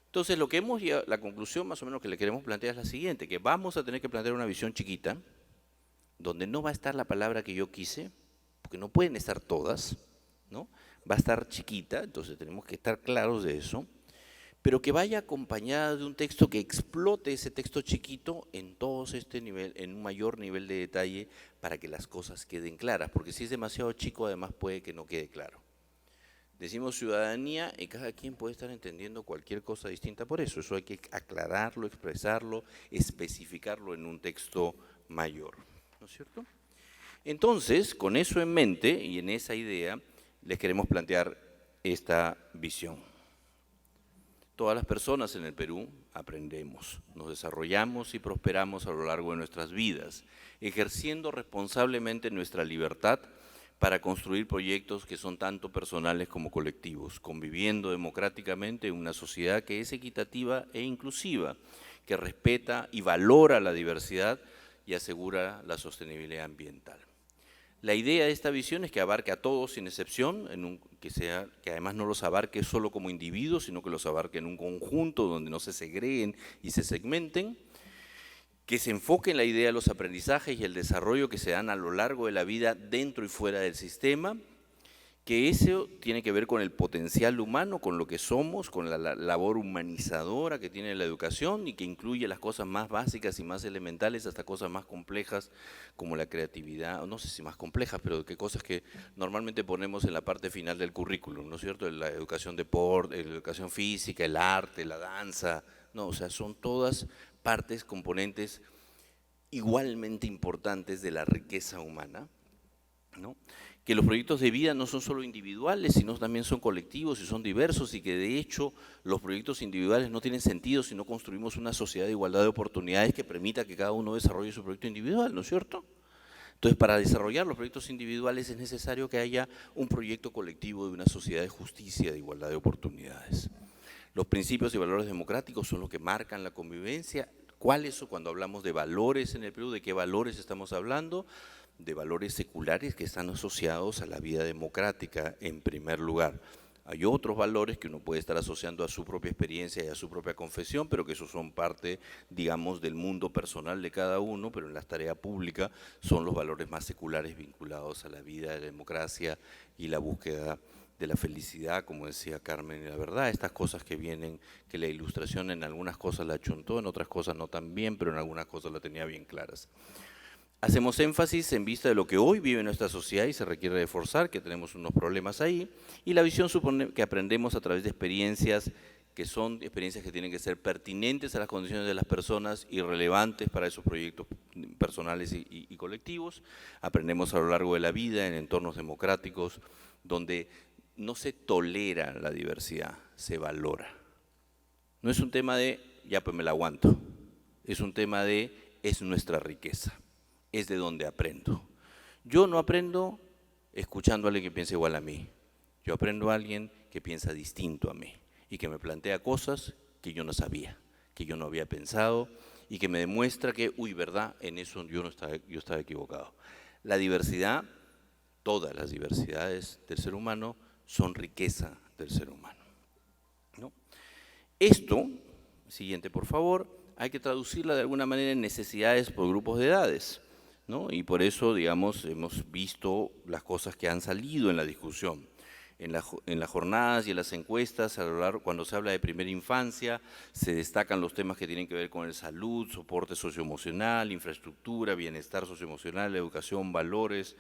Entonces, lo que hemos llegado, la conclusión más o menos que le queremos plantear es la siguiente, que vamos a tener que plantear una visión chiquita, donde no va a estar la palabra que yo quise, porque no pueden estar todas, ¿no? Va a estar chiquita, entonces tenemos que estar claros de eso, pero que vaya acompañada de un texto que explote ese texto chiquito en todo este nivel, en un mayor nivel de detalle, para que las cosas queden claras, porque si es demasiado chico, además puede que no quede claro. Decimos ciudadanía y cada quien puede estar entendiendo cualquier cosa distinta por eso. Eso hay que aclararlo, expresarlo, especificarlo en un texto mayor, ¿no es cierto? Entonces, con eso en mente y en esa idea, les queremos plantear esta visión. Todas las personas en el Perú aprendemos, nos desarrollamos y prosperamos a lo largo de nuestras vidas, ejerciendo responsablemente nuestra libertad para construir proyectos que son tanto personales como colectivos, conviviendo democráticamente en una sociedad que es equitativa e inclusiva, que respeta y valora la diversidad y asegura la sostenibilidad ambiental. La idea de esta visión es que abarque a todos sin excepción, que además no los abarque solo como individuos, sino que los abarque en un conjunto donde no se segreguen y se segmenten, que se enfoque en la idea de los aprendizajes y el desarrollo que se dan a lo largo de la vida dentro y fuera del sistema, que eso tiene que ver con el potencial humano, con lo que somos, con la labor humanizadora que tiene la educación y que incluye las cosas más básicas y más elementales hasta cosas más complejas como la creatividad, no sé si más complejas, pero que cosas que normalmente ponemos en la parte final del currículum, ¿no es cierto? La educación deporte, la educación física, el arte, la danza, no, o sea, son todas partes, componentes igualmente importantes de la riqueza humana, ¿no? Que los proyectos de vida no son solo individuales, sino también son colectivos y son diversos, y que de hecho los proyectos individuales no tienen sentido si no construimos una sociedad de igualdad de oportunidades que permita que cada uno desarrolle su proyecto individual, ¿no es cierto? Entonces, para desarrollar los proyectos individuales es necesario que haya un proyecto colectivo de una sociedad de justicia, de igualdad de oportunidades. Los principios y valores democráticos son los que marcan la convivencia. ¿Cuáles son? Cuando hablamos de valores en el Perú, ¿de qué valores estamos hablando? De valores seculares que están asociados a la vida democrática en primer lugar. Hay otros valores que uno puede estar asociando a su propia experiencia y a su propia confesión, pero que esos son parte, digamos, del mundo personal de cada uno, pero en la tarea pública son los valores más seculares vinculados a la vida, a la democracia y la búsqueda de la felicidad, como decía Carmen, y la verdad, estas cosas que vienen, que la Ilustración en algunas cosas la achuntó, en otras cosas no tan bien, pero en algunas cosas la tenía bien claras. Hacemos énfasis en vista de lo que hoy vive nuestra sociedad y se requiere reforzar, que tenemos unos problemas ahí, y la visión supone que aprendemos a través de experiencias que son experiencias que tienen que ser pertinentes a las condiciones de las personas y relevantes para esos proyectos personales y colectivos. Aprendemos a lo largo de la vida en entornos democráticos donde no se tolera la diversidad, se valora. No es un tema de, ya pues me la aguanto, es un tema de, es nuestra riqueza. Es de donde aprendo. Yo no aprendo escuchando a alguien que piensa igual a mí. Yo aprendo a alguien que piensa distinto a mí y que me plantea cosas que yo no sabía, que yo no había pensado y que me demuestra que, uy, verdad, en eso yo estaba equivocado. La diversidad, todas las diversidades del ser humano son riqueza del ser humano, ¿no? Esto, siguiente por favor, hay que traducirla de alguna manera en necesidades por grupos de edades, ¿no? Y por eso, digamos, hemos visto las cosas que han salido en la discusión. En las jornadas y en las encuestas, cuando se habla de primera infancia, se destacan los temas que tienen que ver con el salud, soporte socioemocional, infraestructura, bienestar socioemocional, educación, valores,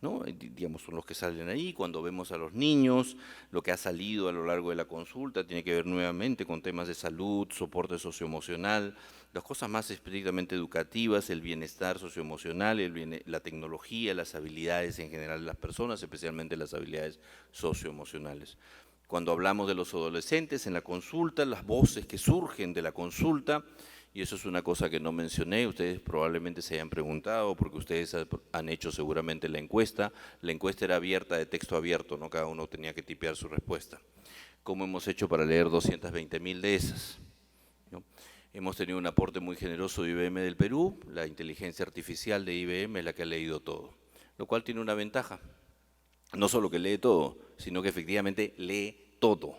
¿no? Digamos, son los que salen ahí. Cuando vemos a los niños, lo que ha salido a lo largo de la consulta tiene que ver nuevamente con temas de salud, soporte socioemocional, las cosas más estrictamente educativas, el bienestar socioemocional, la tecnología, las habilidades en general de las personas, especialmente las habilidades socioemocionales. Cuando hablamos de los adolescentes en la consulta, las voces que surgen de la consulta, y eso es una cosa que no mencioné, ustedes probablemente se hayan preguntado, porque ustedes han hecho seguramente la encuesta era abierta, de texto abierto, no cada uno tenía que tipear su respuesta. ¿Cómo hemos hecho para leer 220.000 de esas? ¿No? Hemos tenido un aporte muy generoso de IBM del Perú, la inteligencia artificial de IBM es la que ha leído todo, lo cual tiene una ventaja, no solo que lee todo, sino que efectivamente lee todo.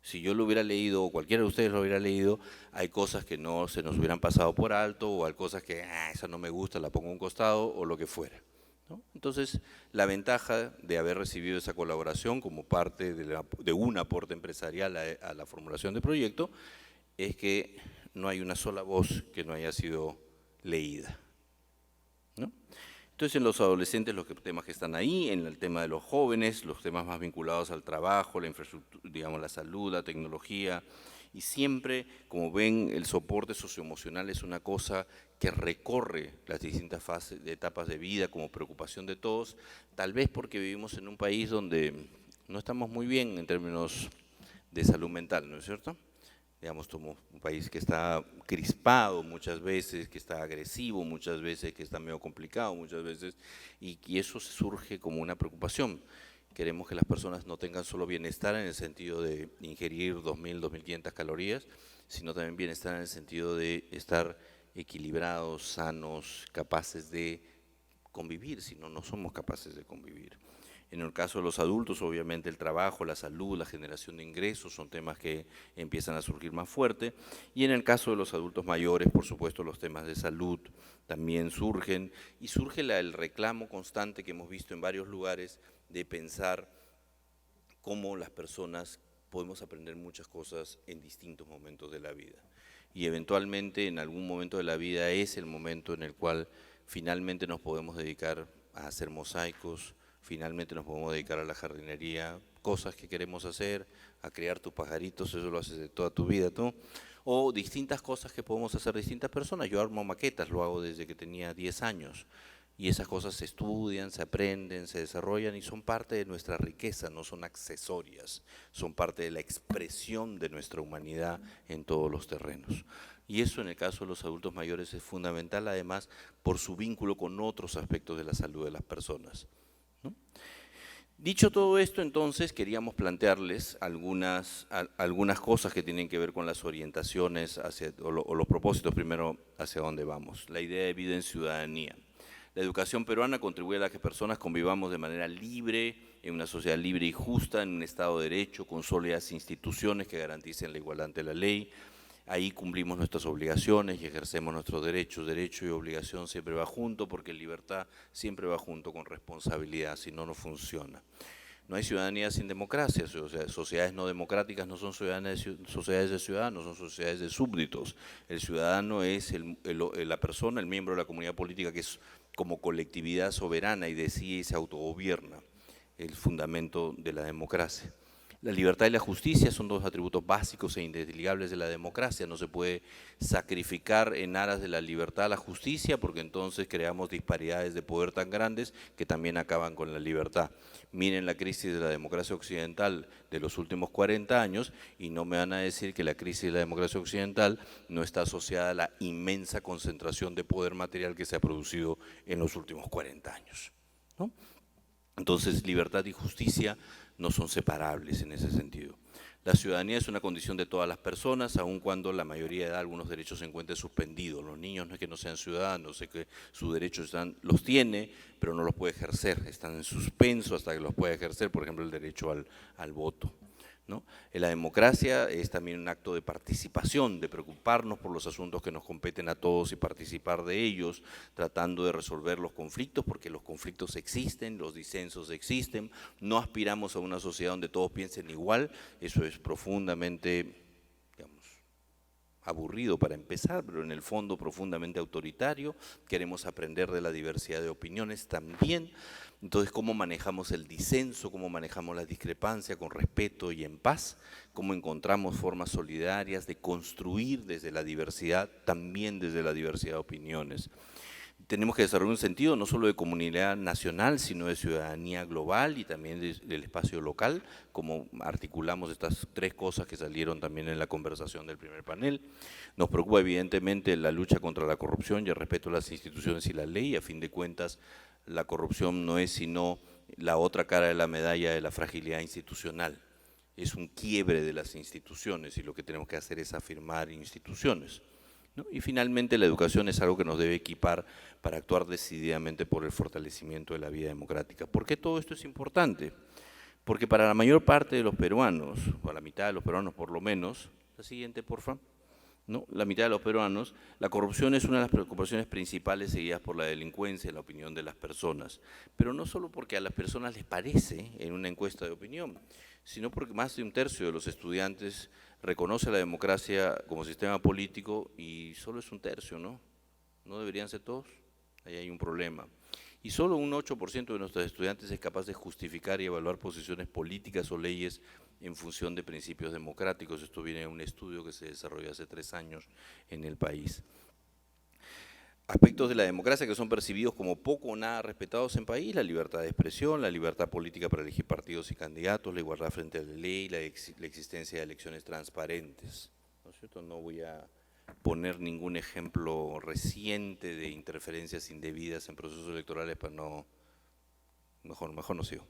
Si yo lo hubiera leído, o cualquiera de ustedes lo hubiera leído, hay cosas que no se nos hubieran pasado por alto, o hay cosas que, esa no me gusta, la pongo a un costado, o lo que fuera, ¿no? Entonces, la ventaja de haber recibido esa colaboración como parte de un aporte empresarial a la formulación del proyecto, es que no hay una sola voz que no haya sido leída, ¿no? Entonces, en los adolescentes, los temas que están ahí, en el tema de los jóvenes, los temas más vinculados al trabajo, la infraestructura, digamos, la salud, la tecnología, y siempre, como ven, el soporte socioemocional es una cosa que recorre las distintas fases, etapas de vida como preocupación de todos, tal vez porque vivimos en un país donde no estamos muy bien en términos de salud mental, ¿no es cierto? Digamos, somos un país que está crispado muchas veces, que está agresivo muchas veces, que está medio complicado muchas veces, y eso surge como una preocupación. Queremos que las personas no tengan solo bienestar en el sentido de ingerir 2.000, 2.500 calorías, sino también bienestar en el sentido de estar equilibrados, sanos, capaces de convivir, si no, no somos capaces de convivir. En el caso de los adultos, obviamente el trabajo, la salud, la generación de ingresos son temas que empiezan a surgir más fuerte. Y en el caso de los adultos mayores, por supuesto, los temas de salud también surgen. Y surge el reclamo constante que hemos visto en varios lugares de pensar cómo las personas podemos aprender muchas cosas en distintos momentos de la vida. Y eventualmente en algún momento de la vida es el momento en el cual finalmente nos podemos dedicar a hacer mosaicos, finalmente nos podemos dedicar a la jardinería, cosas que queremos hacer, a criar tus pajaritos, eso lo haces de toda tu vida, ¿no? O distintas cosas que podemos hacer distintas personas. Yo armo maquetas, lo hago desde que tenía 10 años. Y esas cosas se estudian, se aprenden, se desarrollan y son parte de nuestra riqueza, no son accesorias, son parte de la expresión de nuestra humanidad en todos los terrenos. Y eso en el caso de los adultos mayores es fundamental, además, por su vínculo con otros aspectos de la salud de las personas, ¿no? Dicho todo esto, entonces, queríamos plantearles algunas cosas que tienen que ver con las orientaciones o los propósitos, primero, hacia dónde vamos. La idea de vida en ciudadanía. La educación peruana contribuye a que personas convivamos de manera libre, en una sociedad libre y justa, en un Estado de Derecho, con sólidas instituciones que garanticen la igualdad ante la ley. Ahí cumplimos nuestras obligaciones y ejercemos nuestros derechos. Derecho y obligación siempre va junto, porque libertad siempre va junto con responsabilidad, si no, no funciona. No hay ciudadanía sin democracia, o sea, sociedades no democráticas no son sociedades de ciudadanos, son sociedades de súbditos. El ciudadano es la persona, el miembro de la comunidad política que es como colectividad soberana y decide y se autogobierna, el fundamento de la democracia. La libertad y la justicia son dos atributos básicos e indesligables de la democracia. No se puede sacrificar en aras de la libertad la justicia, porque entonces creamos disparidades de poder tan grandes que también acaban con la libertad. Miren la crisis de la democracia occidental de los últimos 40 años y no me van a decir que la crisis de la democracia occidental no está asociada a la inmensa concentración de poder material que se ha producido en los últimos 40 años, ¿no? Entonces, libertad y justicia no son separables en ese sentido. La ciudadanía es una condición de todas las personas, aun cuando la mayoría de algunos derechos se encuentren suspendidos. Los niños no es que no sean ciudadanos, es que sus derechos los tiene, pero no los puede ejercer, están en suspenso hasta que los pueda ejercer, por ejemplo, el derecho al voto, ¿no? La democracia es también un acto de participación, de preocuparnos por los asuntos que nos competen a todos y participar de ellos, tratando de resolver los conflictos, porque los conflictos existen, los disensos existen, no aspiramos a una sociedad donde todos piensen igual, eso es profundamente, digamos, aburrido para empezar, pero en el fondo profundamente autoritario. Queremos aprender de la diversidad de opiniones también. Entonces, ¿cómo manejamos el disenso? ¿Cómo manejamos la discrepancia con respeto y en paz? ¿Cómo encontramos formas solidarias de construir desde la diversidad, también desde la diversidad de opiniones? Tenemos que desarrollar un sentido no solo de comunidad nacional, sino de ciudadanía global y también del espacio local, como articulamos estas tres cosas que salieron también en la conversación del primer panel. Nos preocupa evidentemente la lucha contra la corrupción y el respeto a las instituciones y la ley. A fin de cuentas, la corrupción no es sino la otra cara de la medalla de la fragilidad institucional. Es un quiebre de las instituciones y lo que tenemos que hacer es afirmar instituciones, ¿no? Y finalmente la educación es algo que nos debe equipar para actuar decididamente por el fortalecimiento de la vida democrática. ¿Por qué todo esto es importante? Porque para la mayor parte de los peruanos, o la mitad de los peruanos por lo menos, la siguiente por favor, ¿no? La mitad de los peruanos, la corrupción es una de las preocupaciones principales seguidas por la delincuencia en la opinión de las personas, pero no solo porque a las personas les parece en una encuesta de opinión, sino porque más de un tercio de los estudiantes reconoce la democracia como sistema político y solo es un tercio, ¿no? ¿No deberían ser todos? Ahí hay un problema. Y solo un 8% de nuestros estudiantes es capaz de justificar y evaluar posiciones políticas o leyes en función de principios democráticos. Esto viene de un estudio que se desarrolló hace 3 años en el país. Aspectos de la democracia que son percibidos como poco o nada respetados en país: la libertad de expresión, la libertad política para elegir partidos y candidatos, la igualdad frente a la ley, la existencia de elecciones transparentes, ¿no es cierto? No voy a poner ningún ejemplo reciente de interferencias indebidas en procesos electorales para no, mejor no sigo,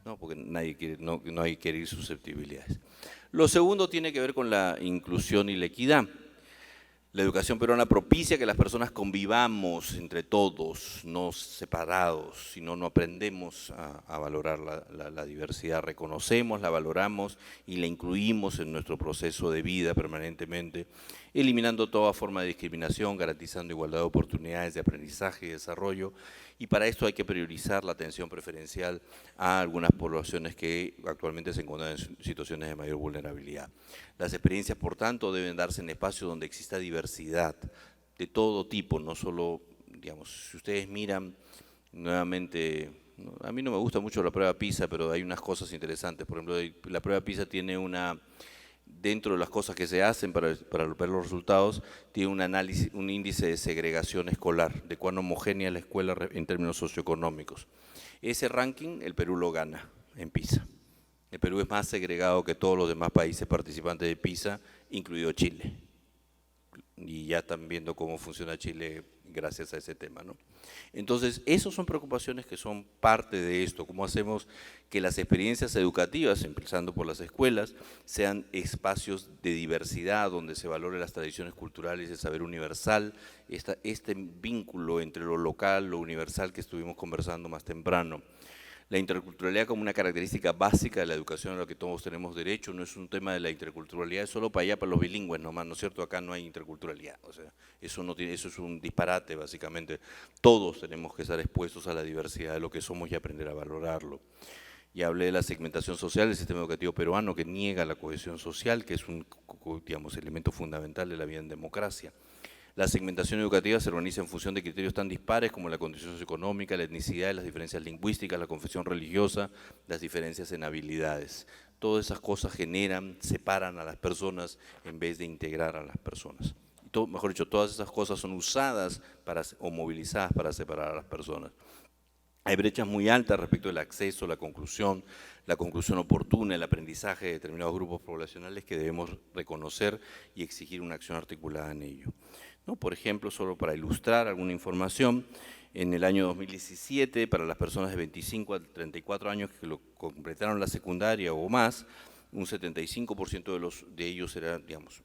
no, porque nadie quiere, no hay que herir susceptibilidades. Lo segundo tiene que ver con la inclusión y la equidad. La educación peruana propicia que las personas convivamos entre todos, no separados, sino no aprendemos a valorar la diversidad, reconocemos, la valoramos y la incluimos en nuestro proceso de vida permanentemente, eliminando toda forma de discriminación, garantizando igualdad de oportunidades de aprendizaje y desarrollo, y para esto hay que priorizar la atención preferencial a algunas poblaciones que actualmente se encuentran en situaciones de mayor vulnerabilidad. Las experiencias, por tanto, deben darse en espacios donde exista diversidad de todo tipo, no solo, digamos, si ustedes miran nuevamente, a mí no me gusta mucho la prueba PISA, pero hay unas cosas interesantes. Por ejemplo, la prueba PISA tiene dentro de las cosas que se hacen para ver los resultados, tiene un índice de segregación escolar, de cuán homogénea es la escuela en términos socioeconómicos. Ese ranking el Perú lo gana en PISA. El Perú es más segregado que todos los demás países participantes de PISA, incluido Chile. Y ya están viendo cómo funciona Chile gracias a ese tema, ¿no? Entonces, esas son preocupaciones que son parte de esto. ¿Cómo hacemos que las experiencias educativas, empezando por las escuelas, sean espacios de diversidad, donde se valore las tradiciones culturales, el saber universal, este vínculo entre lo local, lo universal que estuvimos conversando más temprano? La interculturalidad como una característica básica de la educación a la que todos tenemos derecho, no es un tema de la interculturalidad, es solo para allá, para los bilingües nomás, ¿no es cierto? Acá no hay interculturalidad, o sea, eso, no tiene, eso es un disparate básicamente. Todos tenemos que estar expuestos a la diversidad de lo que somos y aprender a valorarlo. Ya hablé de la segmentación social del sistema educativo peruano que niega la cohesión social, que es un, digamos, elemento fundamental de la vida en democracia. La segmentación educativa se organiza en función de criterios tan dispares como la condición socioeconómica, la etnicidad, las diferencias lingüísticas, la confesión religiosa, las diferencias en habilidades. Todas esas cosas generan, separan a las personas en vez de integrar a las personas. Mejor dicho, todas esas cosas son usadas o movilizadas para separar a las personas. Hay brechas muy altas respecto del acceso, la conclusión oportuna, el aprendizaje de determinados grupos poblacionales que debemos reconocer y exigir una acción articulada en ello. ¿No? Por ejemplo, solo para ilustrar alguna información, en el año 2017, para las personas de 25 a 34 años que completaron la secundaria o más, un 75% de ellos era, digamos,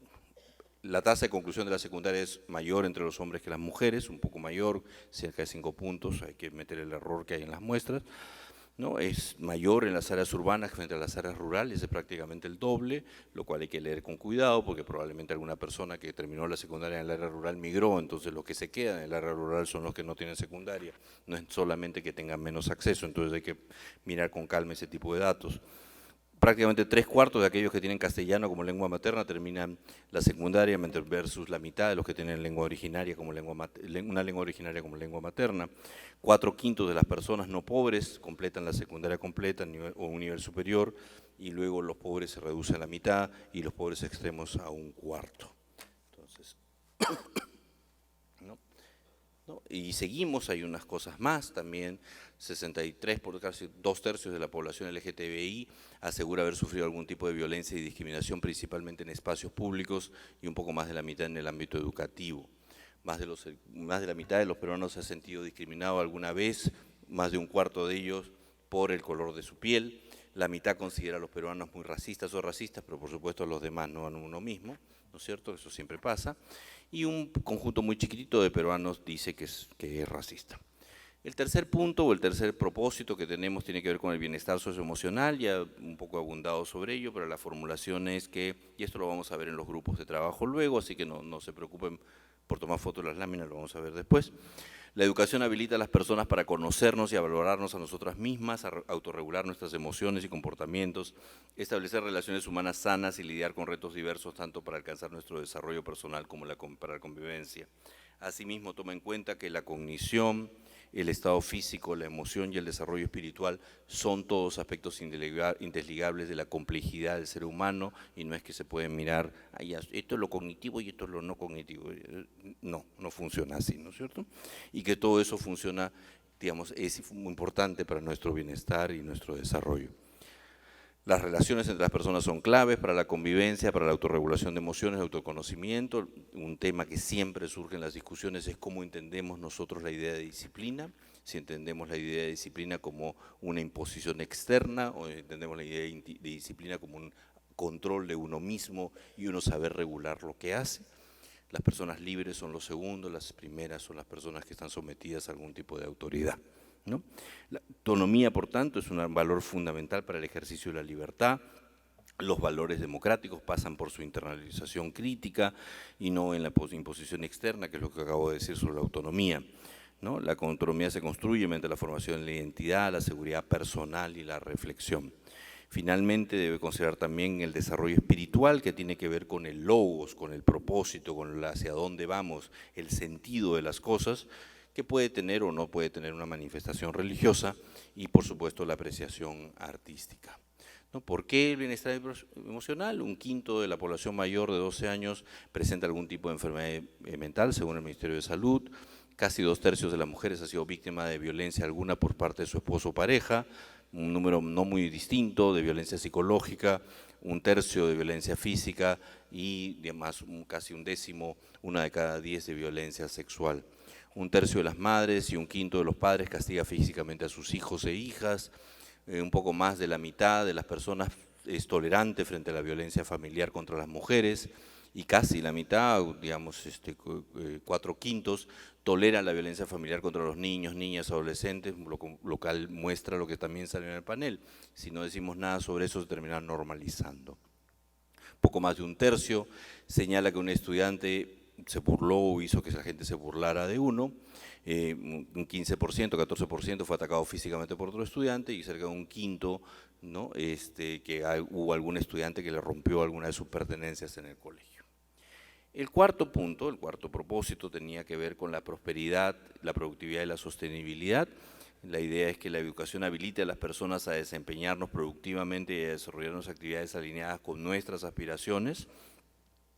la tasa de conclusión de la secundaria es mayor entre los hombres que las mujeres, un poco mayor, cerca de 5 puntos, hay que meter el error que hay en las muestras, ¿no? Es mayor en las áreas urbanas frente a las áreas rurales, es prácticamente el doble, lo cual hay que leer con cuidado porque probablemente alguna persona que terminó la secundaria en el área rural migró, entonces los que se quedan en el área rural son los que no tienen secundaria, no es solamente que tengan menos acceso, entonces hay que mirar con calma ese tipo de datos. Prácticamente 3/4 de aquellos que tienen castellano como lengua materna terminan la secundaria versus la mitad de los que tienen lengua originaria como una lengua originaria como lengua materna. 4/5 de las personas no pobres completan la secundaria completa o un nivel superior y luego los pobres se reducen a la mitad y los pobres extremos a 1/4. Entonces, ¿no? Y seguimos, hay unas cosas más también, 63 por casi 2/3 de la población LGTBI asegura haber sufrido algún tipo de violencia y discriminación principalmente en espacios públicos y un poco más de la mitad en el ámbito educativo. Más de la mitad de los peruanos se ha sentido discriminado alguna vez, más de 1/4 de ellos por el color de su piel. La mitad considera a los peruanos muy racistas o racistas, pero por supuesto los demás no a uno mismo, ¿no es cierto? Eso siempre pasa. Y un conjunto muy chiquitito de peruanos dice que es racista. El tercer punto o el tercer propósito que tenemos tiene que ver con el bienestar socioemocional, ya un poco abundado sobre ello, pero la formulación es que, y esto lo vamos a ver en los grupos de trabajo luego, así que no se preocupen por tomar fotos de las láminas, lo vamos a ver después. La educación habilita a las personas para conocernos y a valorarnos a nosotras mismas, a autorregular nuestras emociones y comportamientos, establecer relaciones humanas sanas y lidiar con retos diversos tanto para alcanzar nuestro desarrollo personal como para la convivencia. Asimismo, toma en cuenta que la cognición, el estado físico, la emoción y el desarrollo espiritual son todos aspectos indesligables de la complejidad del ser humano y no es que se pueden mirar, esto es lo cognitivo y esto es lo no cognitivo. No funciona así, ¿no es cierto? Y que todo eso funciona, digamos, es muy importante para nuestro bienestar y nuestro desarrollo. Las relaciones entre las personas son claves para la convivencia, para la autorregulación de emociones, autoconocimiento. Un tema que siempre surge en las discusiones es cómo entendemos nosotros la idea de disciplina, si entendemos la idea de disciplina como una imposición externa o entendemos la idea de disciplina como un control de uno mismo y uno saber regular lo que hace. Las personas libres son los segundos, las primeras son las personas que están sometidas a algún tipo de autoridad, ¿no? La autonomía, por tanto, es un valor fundamental para el ejercicio de la libertad. Los valores democráticos pasan por su internalización crítica y no en la imposición externa, que es lo que acabo de decir sobre la autonomía, ¿no? La autonomía se construye mediante la formación de la identidad, la seguridad personal y la reflexión. Finalmente, debe considerar también el desarrollo espiritual que tiene que ver con el logos, con el propósito, con hacia dónde vamos, el sentido de las cosas, que puede tener o no puede tener una manifestación religiosa y, por supuesto, la apreciación artística, ¿no? ¿Por qué el bienestar emocional? 1/5 de la población mayor de 12 años presenta algún tipo de enfermedad mental, según el Ministerio de Salud. Casi 2/3 de las mujeres han sido víctimas de violencia alguna por parte de su esposo o pareja, un número no muy distinto de violencia psicológica, 1/3 de violencia física y además casi 1/10, 1 de cada 10 de violencia sexual. 1/3 de las madres y 1/5 de los padres castiga físicamente a sus hijos e hijas. Un poco más de la mitad de las personas es tolerante frente a la violencia familiar contra las mujeres y casi la mitad, digamos 4/5, toleran la violencia familiar contra los niños, niñas, adolescentes, lo cual muestra lo que también sale en el panel. Si no decimos nada sobre eso, se termina normalizando. Poco más de un tercio señala que un estudiante se burló o hizo que la gente se burlara de uno, un 15%, 14% fue atacado físicamente por otro estudiante y cerca de un quinto, ¿no? Que hubo algún estudiante que le rompió alguna de sus pertenencias en el colegio. El cuarto punto, el cuarto propósito tenía que ver con la prosperidad, la productividad y la sostenibilidad. La idea es que la educación habilite a las personas a desempeñarnos productivamente y a desarrollarnos actividades alineadas con nuestras aspiraciones,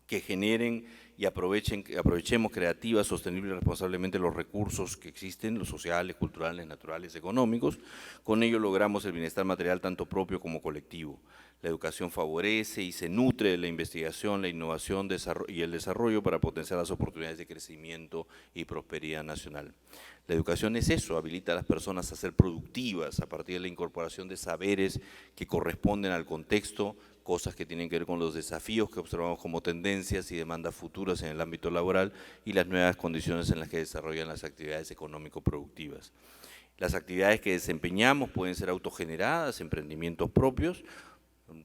que generen y aprovechemos creativa, sostenible y responsablemente los recursos que existen, los sociales, culturales, naturales, económicos. Con ello logramos el bienestar material tanto propio como colectivo. La educación favorece y se nutre de la investigación, la innovación y el desarrollo para potenciar las oportunidades de crecimiento y prosperidad nacional. La educación es eso, habilita a las personas a ser productivas a partir de la incorporación de saberes que corresponden al contexto, cosas que tienen que ver con los desafíos que observamos como tendencias y demandas futuras en el ámbito laboral y las nuevas condiciones en las que desarrollan las actividades económico-productivas. Las actividades que desempeñamos pueden ser autogeneradas, emprendimientos propios,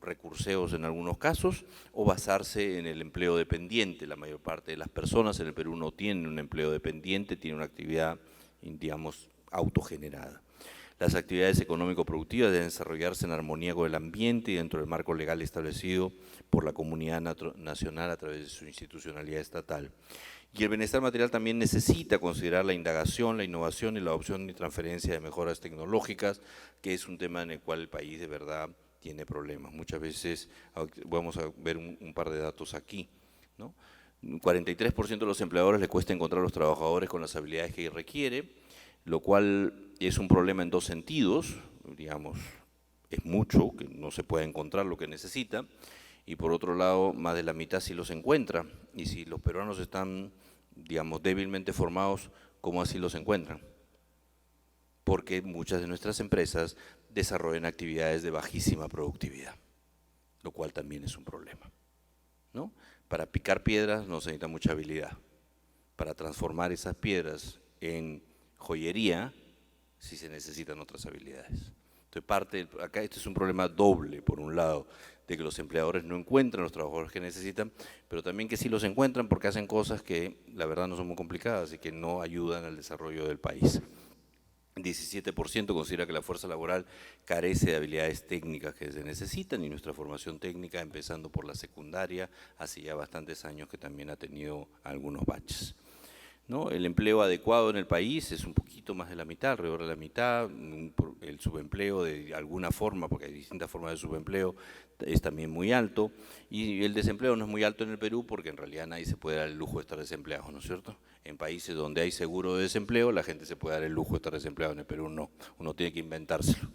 recurseos en algunos casos, o basarse en el empleo dependiente. La mayor parte de las personas en el Perú no tienen un empleo dependiente, tienen una actividad, digamos, autogenerada. Las actividades económico-productivas deben desarrollarse en armonía con el ambiente y dentro del marco legal establecido por la comunidad nacional a través de su institucionalidad estatal. Y el bienestar material también necesita considerar la indagación, la innovación y la adopción y transferencia de mejoras tecnológicas, que es un tema en el cual el país de verdad tiene problemas. Muchas veces, vamos a ver un par de datos aquí, ¿no? 43% de los empleadores les cuesta encontrar a los trabajadores con las habilidades que requiere, lo cual es un problema en dos sentidos, digamos, es mucho, que no se puede encontrar lo que necesita, y por otro lado, más de la mitad sí los encuentra, y si los peruanos están, digamos, débilmente formados, ¿cómo así los encuentran? Porque muchas de nuestras empresas desarrollan actividades de bajísima productividad, lo cual también es un problema, ¿no? Para picar piedras no se necesita mucha habilidad, para transformar esas piedras en joyería sí se necesitan otras habilidades. Entonces acá este es un problema doble, por un lado, de que los empleadores no encuentran los trabajadores que necesitan, pero también que sí los encuentran porque hacen cosas que la verdad no son muy complicadas y que no ayudan al desarrollo del país. 17% considera que la fuerza laboral carece de habilidades técnicas que se necesitan y nuestra formación técnica, empezando por la secundaria, hace ya bastantes años que también ha tenido algunos baches, ¿no? El empleo adecuado en el país es un poquito más de la mitad, alrededor de la mitad. El subempleo de alguna forma, porque hay distintas formas de subempleo, es también muy alto, y el desempleo no es muy alto en el Perú porque en realidad nadie se puede dar el lujo de estar desempleado, ¿no es cierto? En países donde hay seguro de desempleo, la gente se puede dar el lujo de estar desempleado, en el Perú no, uno tiene que inventárselo,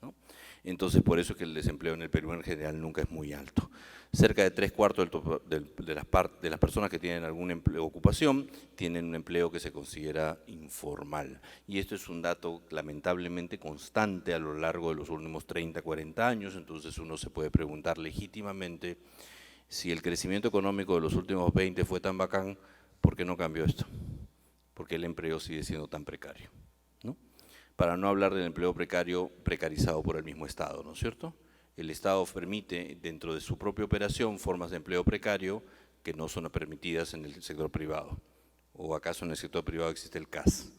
¿no? Entonces, por eso es que el desempleo en el Perú en general nunca es muy alto. Cerca de 3/4 de las personas que tienen algún empleo o ocupación tienen un empleo que se considera informal. Y esto es un dato lamentablemente constante a lo largo de los últimos 30, 40 años, entonces uno se puede preguntar legítimamente si el crecimiento económico de los últimos 20 fue tan bacán, ¿por qué no cambió esto? ¿Por qué el empleo sigue siendo tan precario? ¿No? Para no hablar del empleo precario precarizado por el mismo Estado, ¿no es cierto? El Estado permite dentro de su propia operación formas de empleo precario que no son permitidas en el sector privado. ¿O acaso en el sector privado existe el CAS?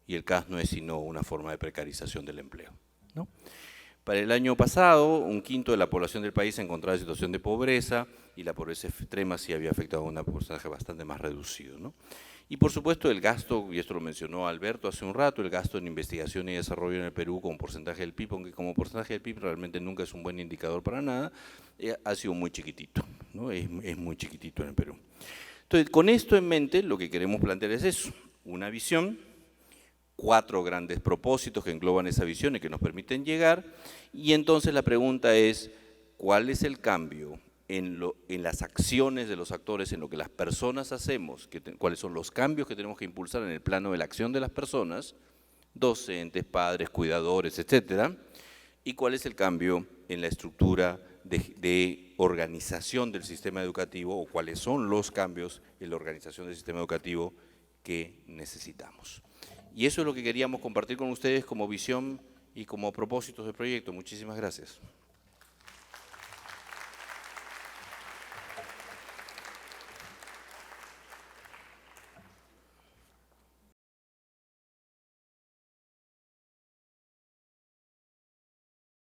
Y el CAS no es sino una forma de precarización del empleo, ¿no? Para el año pasado, 1/5 de la población del país se encontraba en situación de pobreza y la pobreza extrema sí había afectado a un porcentaje bastante más reducido, ¿no? Y por supuesto el gasto, y esto lo mencionó Alberto hace un rato, el gasto en investigación y desarrollo en el Perú como porcentaje del PIB, aunque como porcentaje del PIB realmente nunca es un buen indicador para nada, ha sido muy chiquitito, ¿no? Es muy chiquitito en el Perú. Entonces, con esto en mente, lo que queremos plantear es eso, una visión, 4 grandes propósitos que engloban esa visión y que nos permiten llegar, y entonces la pregunta es, ¿cuál es el cambio en las acciones de los actores, en lo que las personas hacemos, cuáles son los cambios que tenemos que impulsar en el plano de la acción de las personas, docentes, padres, cuidadores, etcétera, y cuál es el cambio en la estructura de organización del sistema educativo o cuáles son los cambios en la organización del sistema educativo que necesitamos. Y eso es lo que queríamos compartir con ustedes como visión y como propósitos del proyecto. Muchísimas gracias.